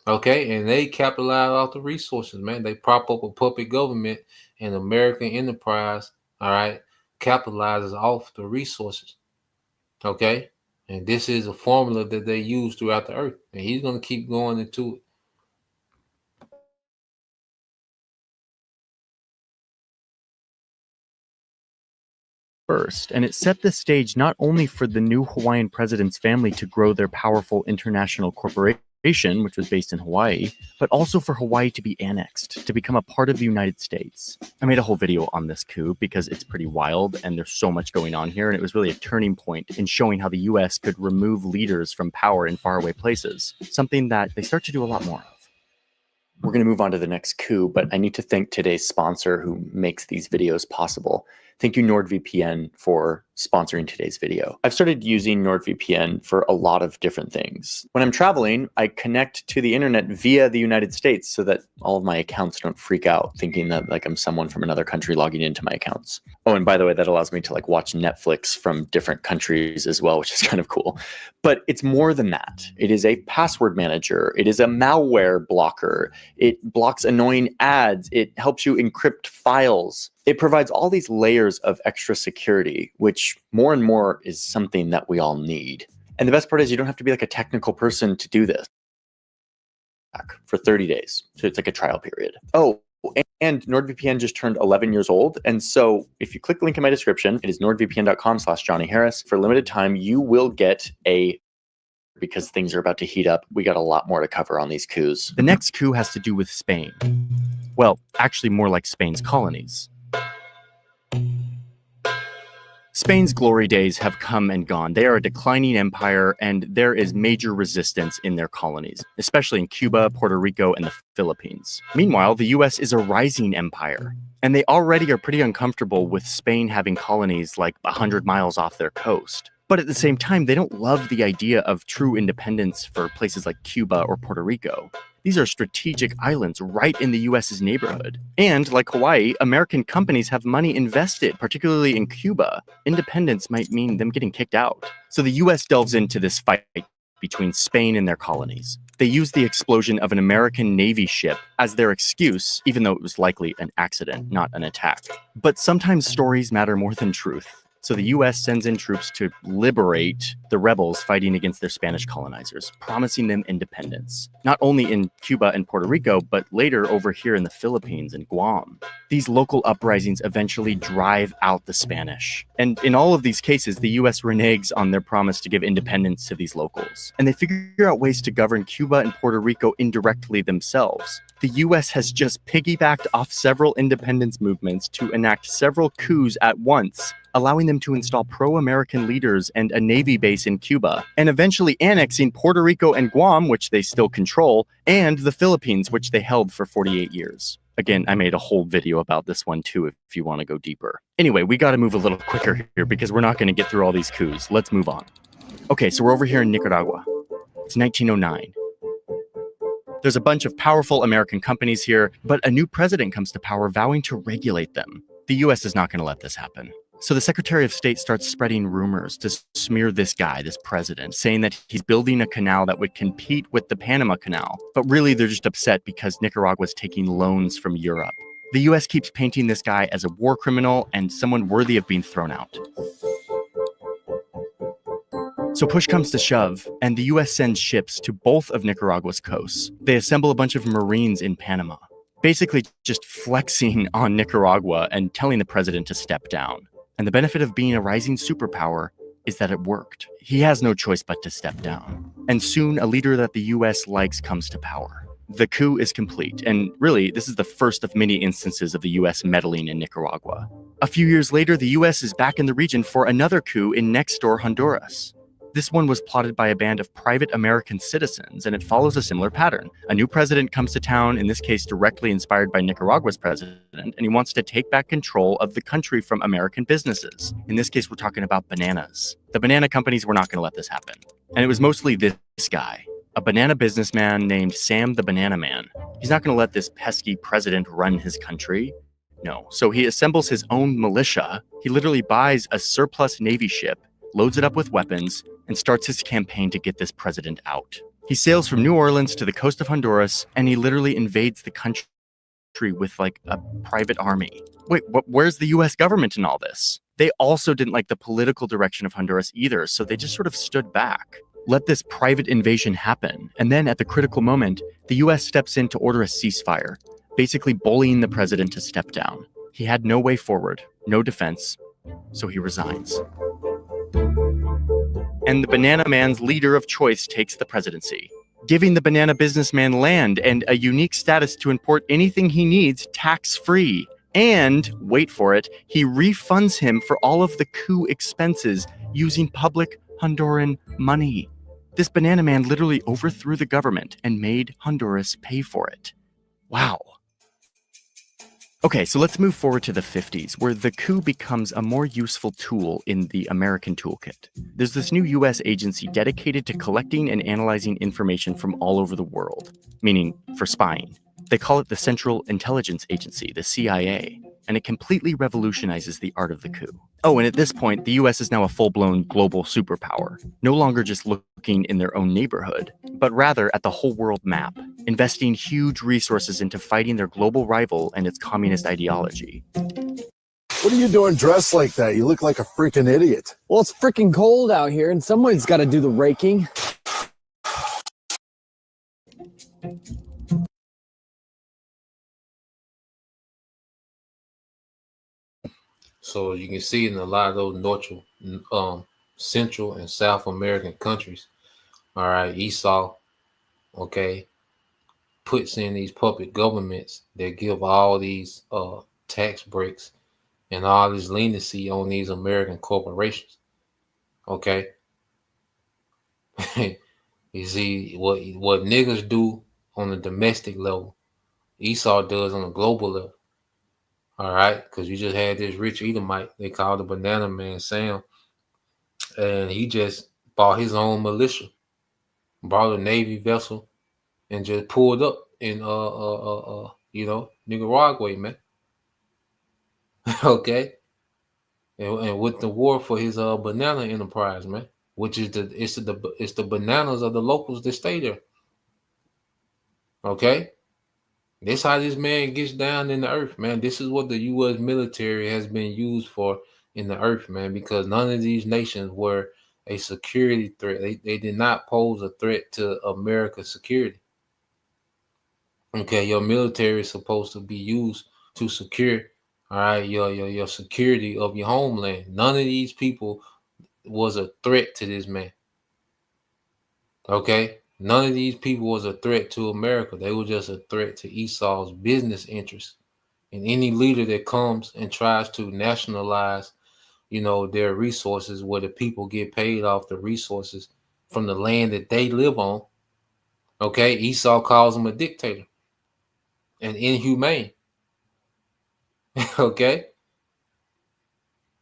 Okay. And they capitalize off the resources, man. They prop up a puppet government, and American enterprise, all right, capitalizes off the resources. Okay. And this is a formula that they use throughout the earth. And he's going to keep going into it. First, and it set the stage not only for the new Hawaiian president's family to grow their powerful international corporation, which was based in Hawaii, but also for Hawaii to be annexed, to become a part of the United States. I made a whole video on this coup because it's pretty wild and there's so much going on here, and it was really a turning point in showing how the US could remove leaders from power in faraway places, something that they start to do a lot more of. We're going to move on to the next coup, but I need to thank today's sponsor who makes these videos possible. Thank you, NordVPN, for sponsoring today's video. I've started using NordVPN for a lot of different things. When I'm traveling, I connect to the internet via the United States so that all of my accounts don't freak out thinking that like I'm someone from another country logging into my accounts. Oh, and by the way, that allows me to like watch Netflix from different countries as well, which is kind of cool. But it's more than that. It is a password manager. It is a malware blocker. It blocks annoying ads. It helps you encrypt files. It provides all these layers of extra security, which more and more is something that we all need. And the best part is you don't have to be like a technical person to do this. For 30 days. So it's like a trial period. Oh, and NordVPN just turned 11 years old. And so if you click the link in my description, it is nordvpn.com/Johnny Harris. For a limited time, you will get because things are about to heat up. We got a lot more to cover on these coups. The next coup has to do with Spain. Well, actually more like Spain's colonies. Spain's glory days have come and gone. They are a declining empire, and there is major resistance in their colonies, especially in Cuba, Puerto Rico, and the Philippines. Meanwhile, the US is a rising empire, and they already are pretty uncomfortable with Spain having colonies like 100 miles off their coast. But at the same time, they don't love the idea of true independence for places like Cuba or Puerto Rico. These are strategic islands right in the US's neighborhood. And like Hawaii, American companies have money invested, particularly in Cuba. Independence might mean them getting kicked out. So the US delves into this fight between Spain and their colonies. They use the explosion of an American Navy ship as their excuse, even though it was likely an accident, not an attack. But sometimes stories matter more than truth. So the US sends in troops to liberate the rebels fighting against their Spanish colonizers, promising them independence, not only in Cuba and Puerto Rico, but later over here in the Philippines and Guam. These local uprisings eventually drive out the Spanish. And in all of these cases, the US reneges on their promise to give independence to these locals. And they figure out ways to govern Cuba and Puerto Rico indirectly themselves. The US has just piggybacked off several independence movements to enact several coups at once, allowing them to install pro-American leaders and a Navy base in Cuba, and eventually annexing Puerto Rico and Guam, which they still control, and the Philippines, which they held for 48 years. Again, I made a whole video about this one too if you want to go deeper. Anyway, we got to move a little quicker here because we're not going to get through all these coups. Let's move on. Okay, so we're over here in Nicaragua. It's 1909. There's a bunch of powerful American companies here, but a new president comes to power vowing to regulate them. The US is not going to let this happen. So the Secretary of State starts spreading rumors to smear this guy, this president, saying that he's building a canal that would compete with the Panama Canal. But really, they're just upset because Nicaragua's taking loans from Europe. The US keeps painting this guy as a war criminal and someone worthy of being thrown out. So push comes to shove, and the US sends ships to both of Nicaragua's coasts. They assemble a bunch of Marines in Panama, basically just flexing on Nicaragua and telling the president to step down. And the benefit of being a rising superpower is that it worked. He has no choice but to step down. And soon, a leader that the US likes comes to power. The coup is complete, and really, this is the first of many instances of the US meddling in Nicaragua. A few years later, the US is back in the region for another coup in next-door Honduras. This one was plotted by a band of private American citizens, and it follows a similar pattern. A new president comes to town, in this case directly inspired by Nicaragua's president, and he wants to take back control of the country from American businesses. In this case, we're talking about bananas. The banana companies were not going to let this happen. And it was mostly this guy, a banana businessman named Sam the Banana Man. He's not going to let this pesky president run his country. No. So he assembles his own militia. He literally buys a surplus Navy ship, loads it up with weapons, and starts his campaign to get this president out. He sails from New Orleans to the coast of Honduras, and he literally invades the country with like a private army. Wait, where's the US government in all this? They also didn't like the political direction of Honduras either, so they just sort of stood back, let this private invasion happen, and then at the critical moment, the US steps in to order a ceasefire, basically bullying the president to step down. He had no way forward, no defense, so he resigns. And the Banana Man's leader of choice takes the presidency, giving the banana businessman land and a unique status to import anything he needs tax-free. And, wait for it, he refunds him for all of the coup expenses using public Honduran money. This banana man literally overthrew the government and made Honduras pay for it. Wow. Okay, so let's move forward to the 50s, where the coup becomes a more useful tool in the American toolkit. There's this new US agency dedicated to collecting and analyzing information from all over the world, meaning for spying. They call it the Central Intelligence Agency, the CIA, and it completely revolutionizes the art of the coup. Oh, and at this point, the US is now a full-blown global superpower, no longer just looking in their own neighborhood, but rather at the whole world map, investing huge resources into fighting their global rival and its communist ideology. What are you doing dressed like that? You look like a freaking idiot. Well, it's freaking cold out here, and someone's got to do the raking. So you can see in a lot of those Central and South American countries, all right, Esau, okay, puts in these puppet governments that give all these tax breaks and all this leniency on these American corporations, okay. You see what niggas do on the domestic level, Esau does on a global level. All right, because you just had this rich Edomite they called the Banana Man Sam, and he just bought his own militia, brought a Navy vessel, and just pulled up in Nicaragua, man. Okay, and with the war for his banana enterprise, man, which is it's the bananas of the locals that stay there. Okay. This how this man gets down in the earth, man. This is what the U.S. military has been used for in the earth, man, because none of these nations were a security threat. They did not pose a threat to America's security. Okay, your military is supposed to be used to secure, all right, your security of your homeland. None of these people was a threat to this man. Okay? None of these people was a threat to America. They were just a threat to Esau's business interests. And any leader that comes and tries to nationalize, their resources, where the people get paid off the resources from the land that they live on, okay, Esau calls him a dictator and inhumane. Okay?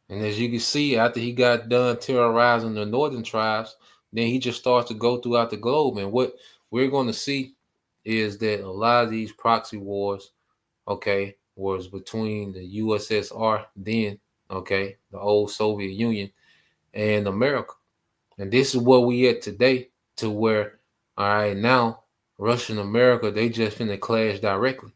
And as you can see, after he got done terrorizing the northern tribes, then he just starts to go throughout the globe. And what we're going to see is that a lot of these proxy wars, okay, was between the USSR then, okay, the old Soviet Union, and America. And this is where we at today, to where, all right, now Russia and America, they just finna clash directly,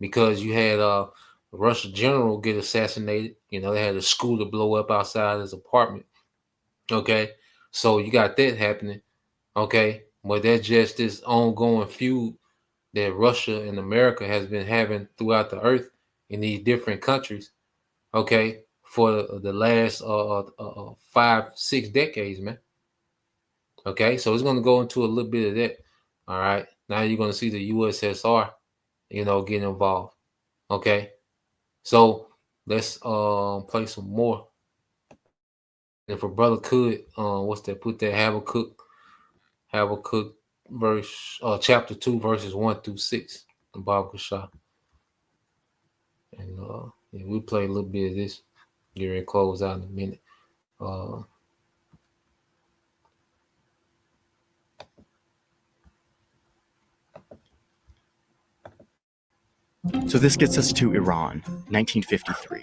because you had a Russian general get assassinated. They had a scooter blow up outside his apartment. Okay, so you got that happening. Okay, but that's just this ongoing feud that Russia and America has been having throughout the earth in these different countries. Okay, for the last 5-6 decades, man. Okay, so it's going to go into a little bit of that. All right, now you're going to see the USSR, get involved. Okay, so let's play some more. If a brother could, put that Habakkuk verse, chapter 2, verses 1-6, the Bible shot. And we'll play a little bit of this. Get ready to close out in a minute. So this gets us to Iran, 1953,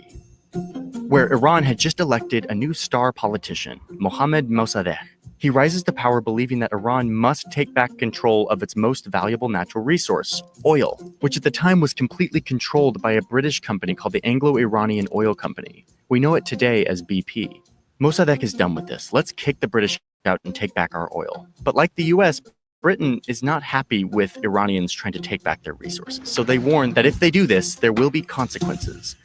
where Iran had just elected a new star politician, Mohammad Mossadegh. He rises to power believing that Iran must take back control of its most valuable natural resource, oil, which at the time was completely controlled by a British company called the Anglo-Iranian Oil Company. We know it today as BP. Mossadegh is done with this. Let's kick the British out and take back our oil. But like the US, Britain is not happy with Iranians trying to take back their resources. So they warn that if they do this, there will be consequences.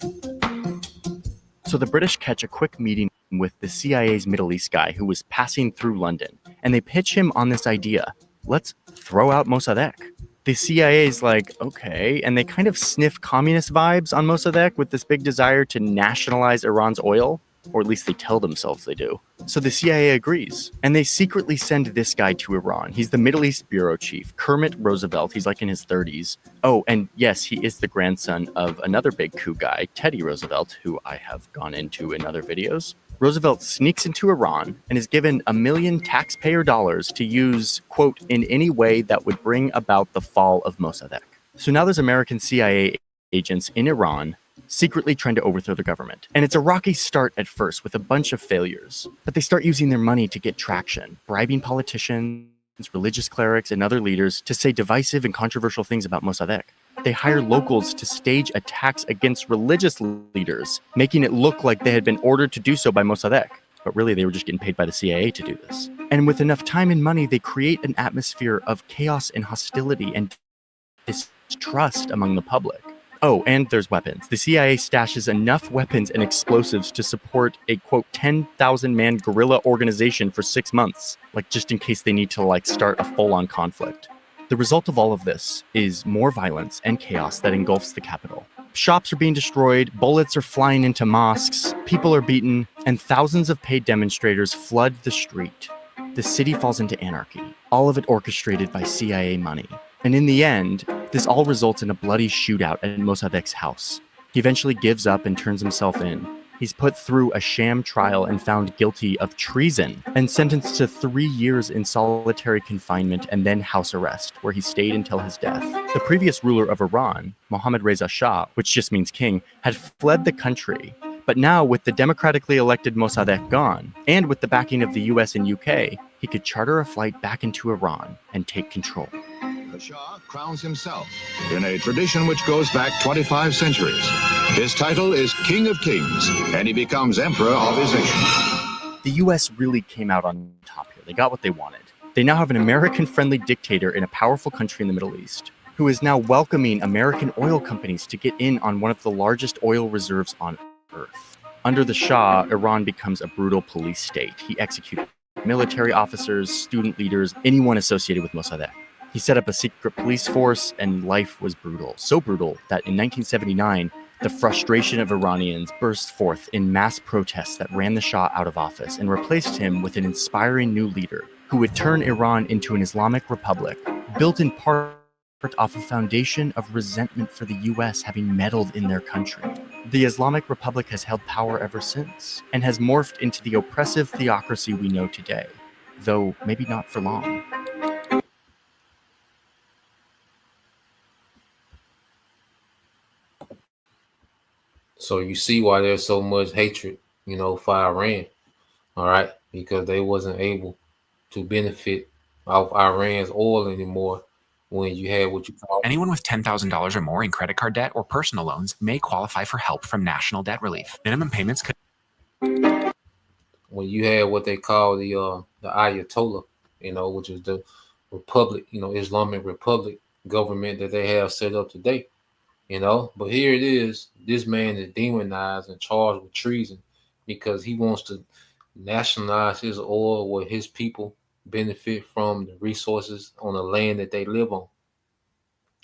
So the British catch a quick meeting with the CIA's Middle East guy who was passing through London, and they pitch him on this idea. Let's throw out Mossadegh. The CIA's like, okay, and they kind of sniff communist vibes on Mossadegh with this big desire to nationalize Iran's oil, or at least they tell themselves they do. So the CIA agrees, and they secretly send this guy to Iran. He's the Middle East bureau chief, Kermit Roosevelt. He's like in his 30s. Oh, and yes, he is the grandson of another big coup guy, Teddy Roosevelt, who I have gone into in other videos. Roosevelt sneaks into Iran and is given $1 million taxpayer dollars to use, quote, in any way that would bring about the fall of Mossadegh. So now there's American CIA agents in Iran secretly trying to overthrow the government. And it's a rocky start at first with a bunch of failures. But they start using their money to get traction, bribing politicians, religious clerics, and other leaders to say divisive and controversial things about Mossadegh. They hire locals to stage attacks against religious leaders, making it look like they had been ordered to do so by Mossadegh. But really, they were just getting paid by the CIA to do this. And with enough time and money, they create an atmosphere of chaos and hostility and distrust among the public. Oh, and there's weapons. The CIA stashes enough weapons and explosives to support a, quote, 10,000-man guerrilla organization for 6 months, like just in case they need to, start a full-on conflict. The result of all of this is more violence and chaos that engulfs the capital. Shops are being destroyed, bullets are flying into mosques, people are beaten, and thousands of paid demonstrators flood the street. The city falls into anarchy, all of it orchestrated by CIA money. And in the end, this all results in a bloody shootout at Mossadegh's house. He eventually gives up and turns himself in. He's put through a sham trial and found guilty of treason and sentenced to 3 years in solitary confinement and then house arrest, where he stayed until his death. The previous ruler of Iran, Mohammad Reza Shah, which just means king, had fled the country. But now, with the democratically elected Mossadegh gone, and with the backing of the US and UK, he could charter a flight back into Iran and take control. The Shah crowns himself in a tradition which goes back 25 centuries. His title is King of Kings, and he becomes Emperor of his nation. The US really came out on top here. They got what they wanted. They now have an American-friendly dictator in a powerful country in the Middle East, who is now welcoming American oil companies to get in on one of the largest oil reserves on Earth. Under the Shah, Iran becomes a brutal police state. He executed military officers, student leaders, anyone associated with Mossadegh. He set up a secret police force, and life was brutal. So brutal that in 1979, the frustration of Iranians burst forth in mass protests that ran the Shah out of office and replaced him with an inspiring new leader who would turn Iran into an Islamic republic, built in part off a foundation of resentment for the US having meddled in their country. The Islamic Republic has held power ever since, and has morphed into the oppressive theocracy we know today, though maybe not for long. So you see why there's so much hatred, for Iran, all right? Because they wasn't able to benefit off Iran's oil anymore when you had what you call... Anyone with $10,000 or more in credit card debt or personal loans may qualify for help from National Debt Relief. Minimum payments could... When you had what they call the Ayatollah, which is the Republic, Islamic Republic government that they have set up today. But here it is, this man is demonized and charged with treason because he wants to nationalize his oil where his people benefit from the resources on the land that they live on.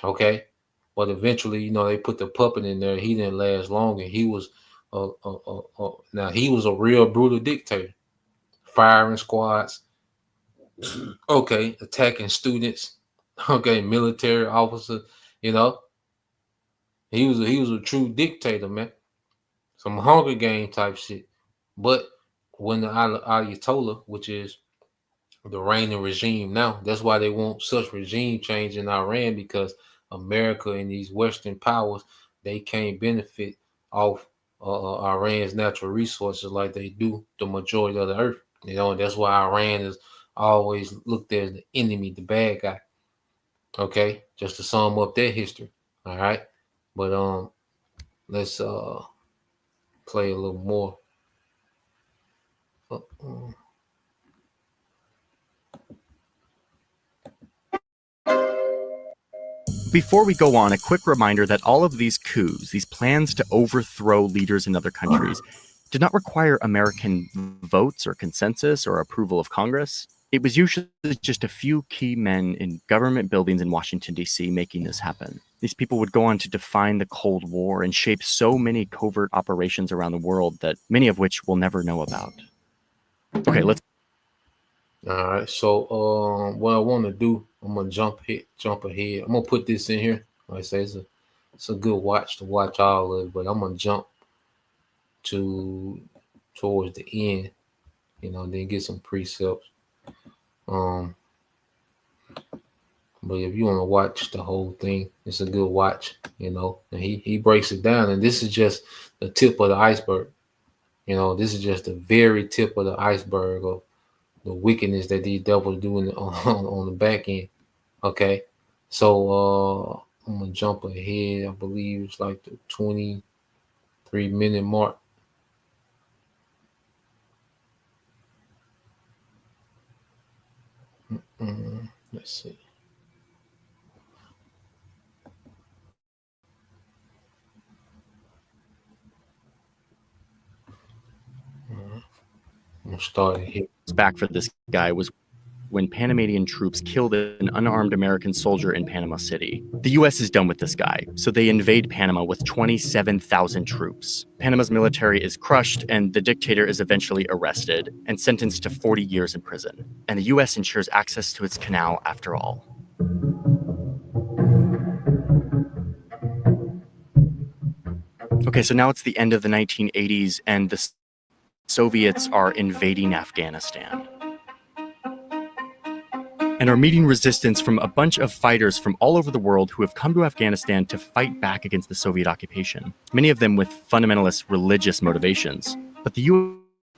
Okay? But eventually, they put the puppet in there. He didn't last long, and he was now he was a real brutal dictator. Firing squads, okay, attacking students, okay, military officers, He was a true dictator, man. Some Hunger Game type shit. But when the Ayatollah, which is the reigning regime now, that's why they want such regime change in Iran, because America and these Western powers, they can't benefit off Iran's natural resources like they do the majority of the earth. And that's why Iran is always looked at as the enemy, the bad guy. Okay, just to sum up their history. All right, but let's play a little more. Before we go on, a quick reminder that all of these coups, these plans to overthrow leaders in other countries, did not require American votes or consensus or approval of Congress. It was usually just a few key men in government buildings in Washington, D.C. making this happen. These people would go on to define the Cold War and shape so many covert operations around the world that many of which we'll never know about. Okay, let's. All right, so what I want to do, I'm gonna jump ahead. I'm gonna put this in here. Like I say, it's a good watch to watch all of it, but I'm gonna jump towards the end, then get some precepts. But if you want to watch the whole thing, it's a good watch, and he breaks it down, and this is just the tip of the iceberg. This is just the very tip of the iceberg of the wickedness that these devils do on the back end. Okay, so I'm gonna jump ahead. I believe it's like the 23-minute mark. Let's see. I'm gonna start here. Back for this guy was when Panamanian troops killed an unarmed American soldier in Panama City. The US is done with this guy, so they invade Panama with 27,000 troops. Panama's military is crushed, and the dictator is eventually arrested and sentenced to 40 years in prison. And the US ensures access to its canal after all. Okay, so now it's the end of the 1980s, and the Soviets are invading Afghanistan and are meeting resistance from a bunch of fighters from all over the world who have come to Afghanistan to fight back against the Soviet occupation, many of them with fundamentalist religious motivations. But the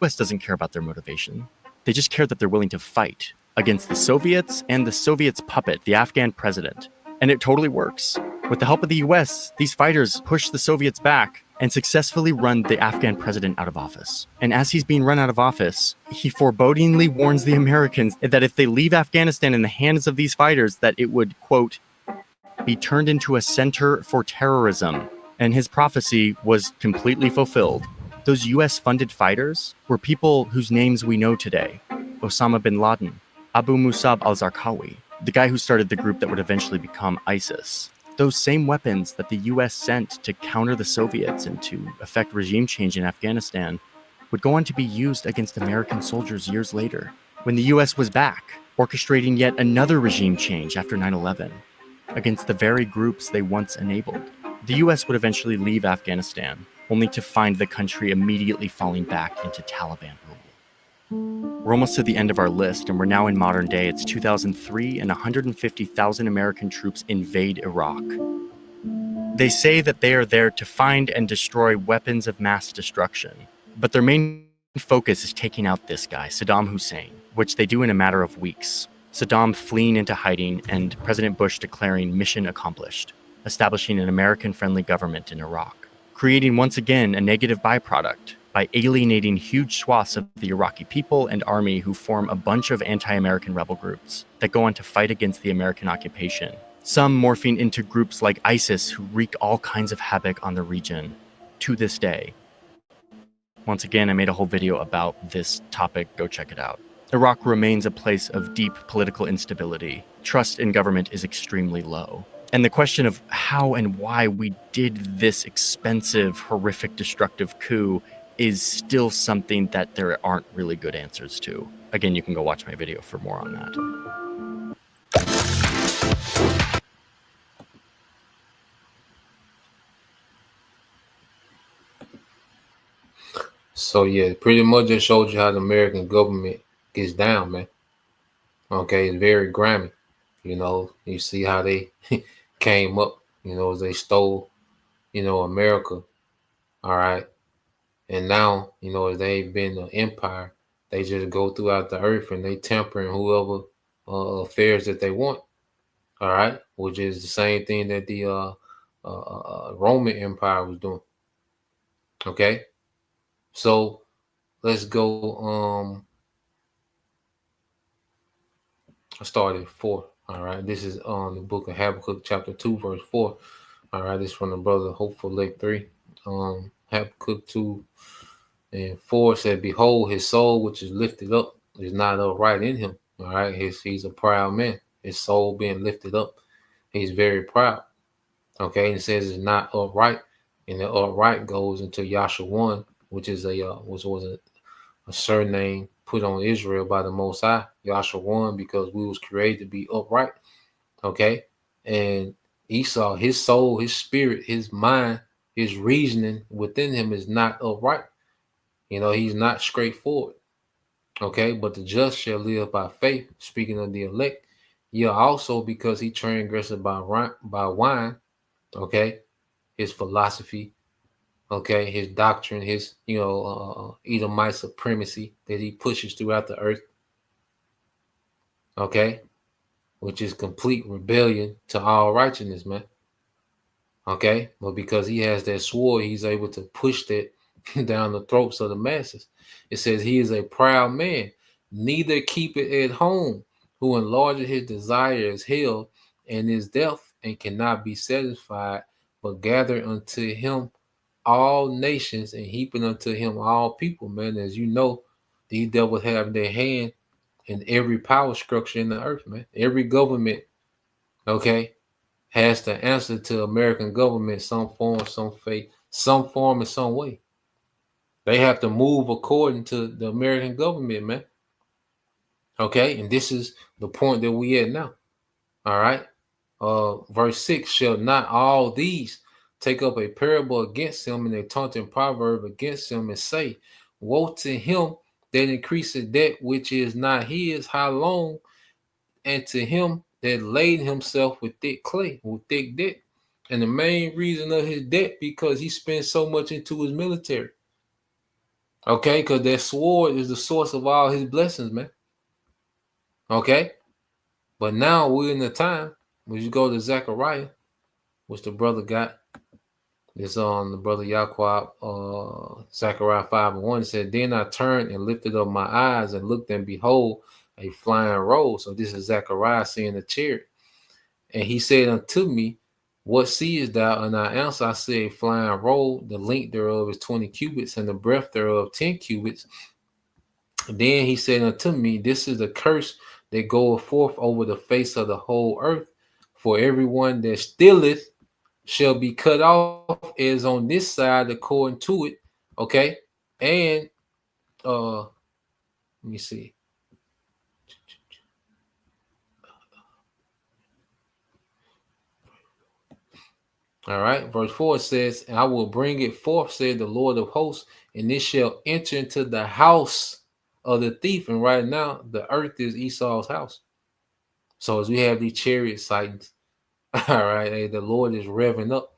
US doesn't care about their motivation. They just care that they're willing to fight against the Soviets and the Soviets' puppet, the Afghan president. And it totally works. With the help of the US, these fighters push the Soviets back and successfully run the Afghan president out of office. And as he's being run out of office, he forebodingly warns the Americans that if they leave Afghanistan in the hands of these fighters, that it would, quote, be turned into a center for terrorism. And his prophecy was completely fulfilled. Those US-funded fighters were people whose names we know today. Osama bin Laden, Abu Musab al-Zarqawi, the guy who started the group that would eventually become ISIS. Those same weapons that the US sent to counter the Soviets and to effect regime change in Afghanistan would go on to be used against American soldiers years later, when the US was back, orchestrating yet another regime change after 9/11, against the very groups they once enabled. The US would eventually leave Afghanistan, only to find the country immediately falling back into Taliban rule. We're almost to the end of our list, and we're now in modern day. It's 2003, and 150,000 American troops invade Iraq. They say that they are there to find and destroy weapons of mass destruction, but their main focus is taking out this guy, Saddam Hussein, which they do in a matter of weeks. Saddam fleeing into hiding, and President Bush declaring mission accomplished, establishing an American-friendly government in Iraq, creating once again a negative byproduct by alienating huge swaths of the Iraqi people and army who form a bunch of anti-American rebel groups that go on to fight against the American occupation, some morphing into groups like ISIS who wreak all kinds of havoc on the region to this day. Once again, I made a whole video about this topic. Go check it out. Iraq remains a place of deep political instability. Trust in government is extremely low. And the question of how and why we did this expensive, horrific, destructive coup is still something that there aren't really good answers to. Again, you can go watch my video for more on that. So yeah, pretty much just showed you how the American government gets down, man. Okay, it's very grimy. You see how they came up, as they stole, America. All right. And now, as they've been an empire, They just go throughout the earth and they tamper in whoever affairs that they want. All right, which is the same thing that the Roman Empire was doing. Okay, so let's go. I started at 4. All right, this is on the book of Habakkuk, chapter 2, verse 4. All right, this is from the brother Hopeful Lake 3. Habakkuk 2 and 4 said, "Behold, his soul which is lifted up is not upright in him." All right, he's a proud man. His soul being lifted up, he's very proud. Okay, and it says it's not upright, and the upright goes into Yashawan, which is which was a surname put on Israel by the Most High, Yashawan, because we was created to be upright. Okay, and Esau, his soul, his spirit, his mind, his reasoning within him is not upright. You know, he's not straightforward. Okay, but the just shall live by faith. Speaking of the elect, yeah, also because he transgressed by wine. Okay, his philosophy, okay, his doctrine, his Edomite supremacy that he pushes throughout the earth, okay, which is complete rebellion to all righteousness, man. Okay, but because he has that sword, he's able to push that down the throats of the masses. It says he is a proud man, neither keep it at home, who enlarges his desire as hell, and is deaf and cannot be satisfied, but gather unto him all nations and heaping unto him all people, man. As you know, these devils have their hand in every power structure in the earth, man. Every government, okay, has to answer to American government some form, some faith, some form in some way. They have to move according to the American government, man. Okay, and this is the point that we at now. All right. Verse 6, shall not all these take up a parable against him and a taunting proverb against him and say, woe to him that increaseth that which is not his, how long? And to him that laid himself with thick clay, with thick debt. And the main reason of his debt, because he spent so much into his military. Okay, because that sword is the source of all his blessings, man. Okay, but now we're in the time when you go to Zechariah, which the brother got. It's on the brother Yaqub, Zechariah 5:1 said, then I turned and lifted up my eyes and looked, and behold, a flying roll. So this is Zechariah seeing the chariot. And he said unto me, what seest thou? And I answered, I said, a flying roll, the length thereof is 20 cubits, and the breadth thereof 10 cubits. And then he said unto me, this is the curse that goeth forth over the face of the whole earth. For everyone that stealeth shall be cut off as on this side according to it. Okay. And let me see. All right, verse 4 says, and I will bring it forth, said the Lord of hosts, and it shall enter into the house of the thief. And right now, the earth is Esau's house. So as we have these chariot sightings, all right, hey, the Lord is revving up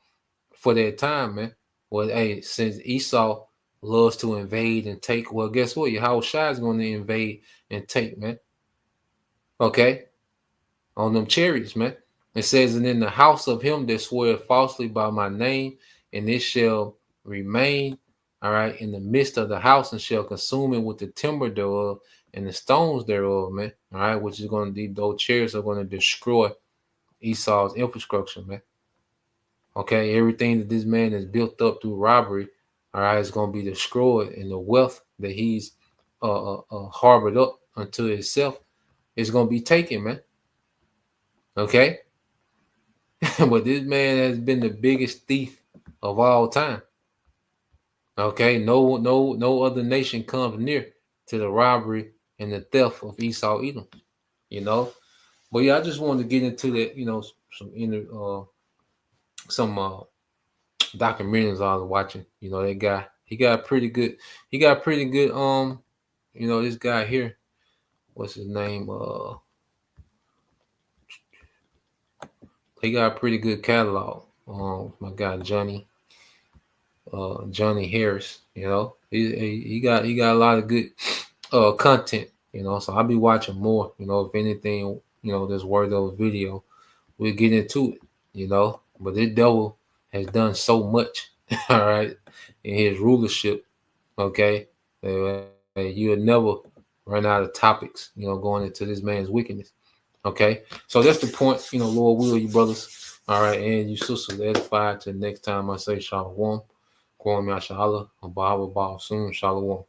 for that time, man. Well, hey, since Esau loves to invade and take, well, guess what? Yahweh Shai is going to invade and take, man. Okay, on them chariots, man. It says, and in the house of him that swear falsely by my name, and it shall remain, all right, in the midst of the house, and shall consume it with the timber thereof and the stones thereof, man. All right, which is going to be, those chariots are going to destroy Esau's infrastructure, man. Okay, everything that this man has built up through robbery, all right, is going to be destroyed, and the wealth that he's harbored up unto himself is going to be taken, man. Okay. But this man has been the biggest thief of all time. Okay, no other nation comes near to the robbery and the theft of Esau Edom. You know, but yeah, I just wanted to get into that. You know, some documentaries I was watching. You know, that guy, he got pretty good. You know, this guy here, what's his name? He got a pretty good catalog. My guy Johnny Harris, you know, he got a lot of good content, you know. So I'll be watching more, you know. If anything, you know, that's worth of a video, we'll get into it, you know. But this devil has done so much, all right, in his rulership, okay. You'll never run out of topics, you know, going into this man's wickedness. Okay, so that's the point, you know. Lord will, you brothers, all right, and you sisters, edified. Till next time, I say shalom, Kwame Yashala, Abba, soon, shalom.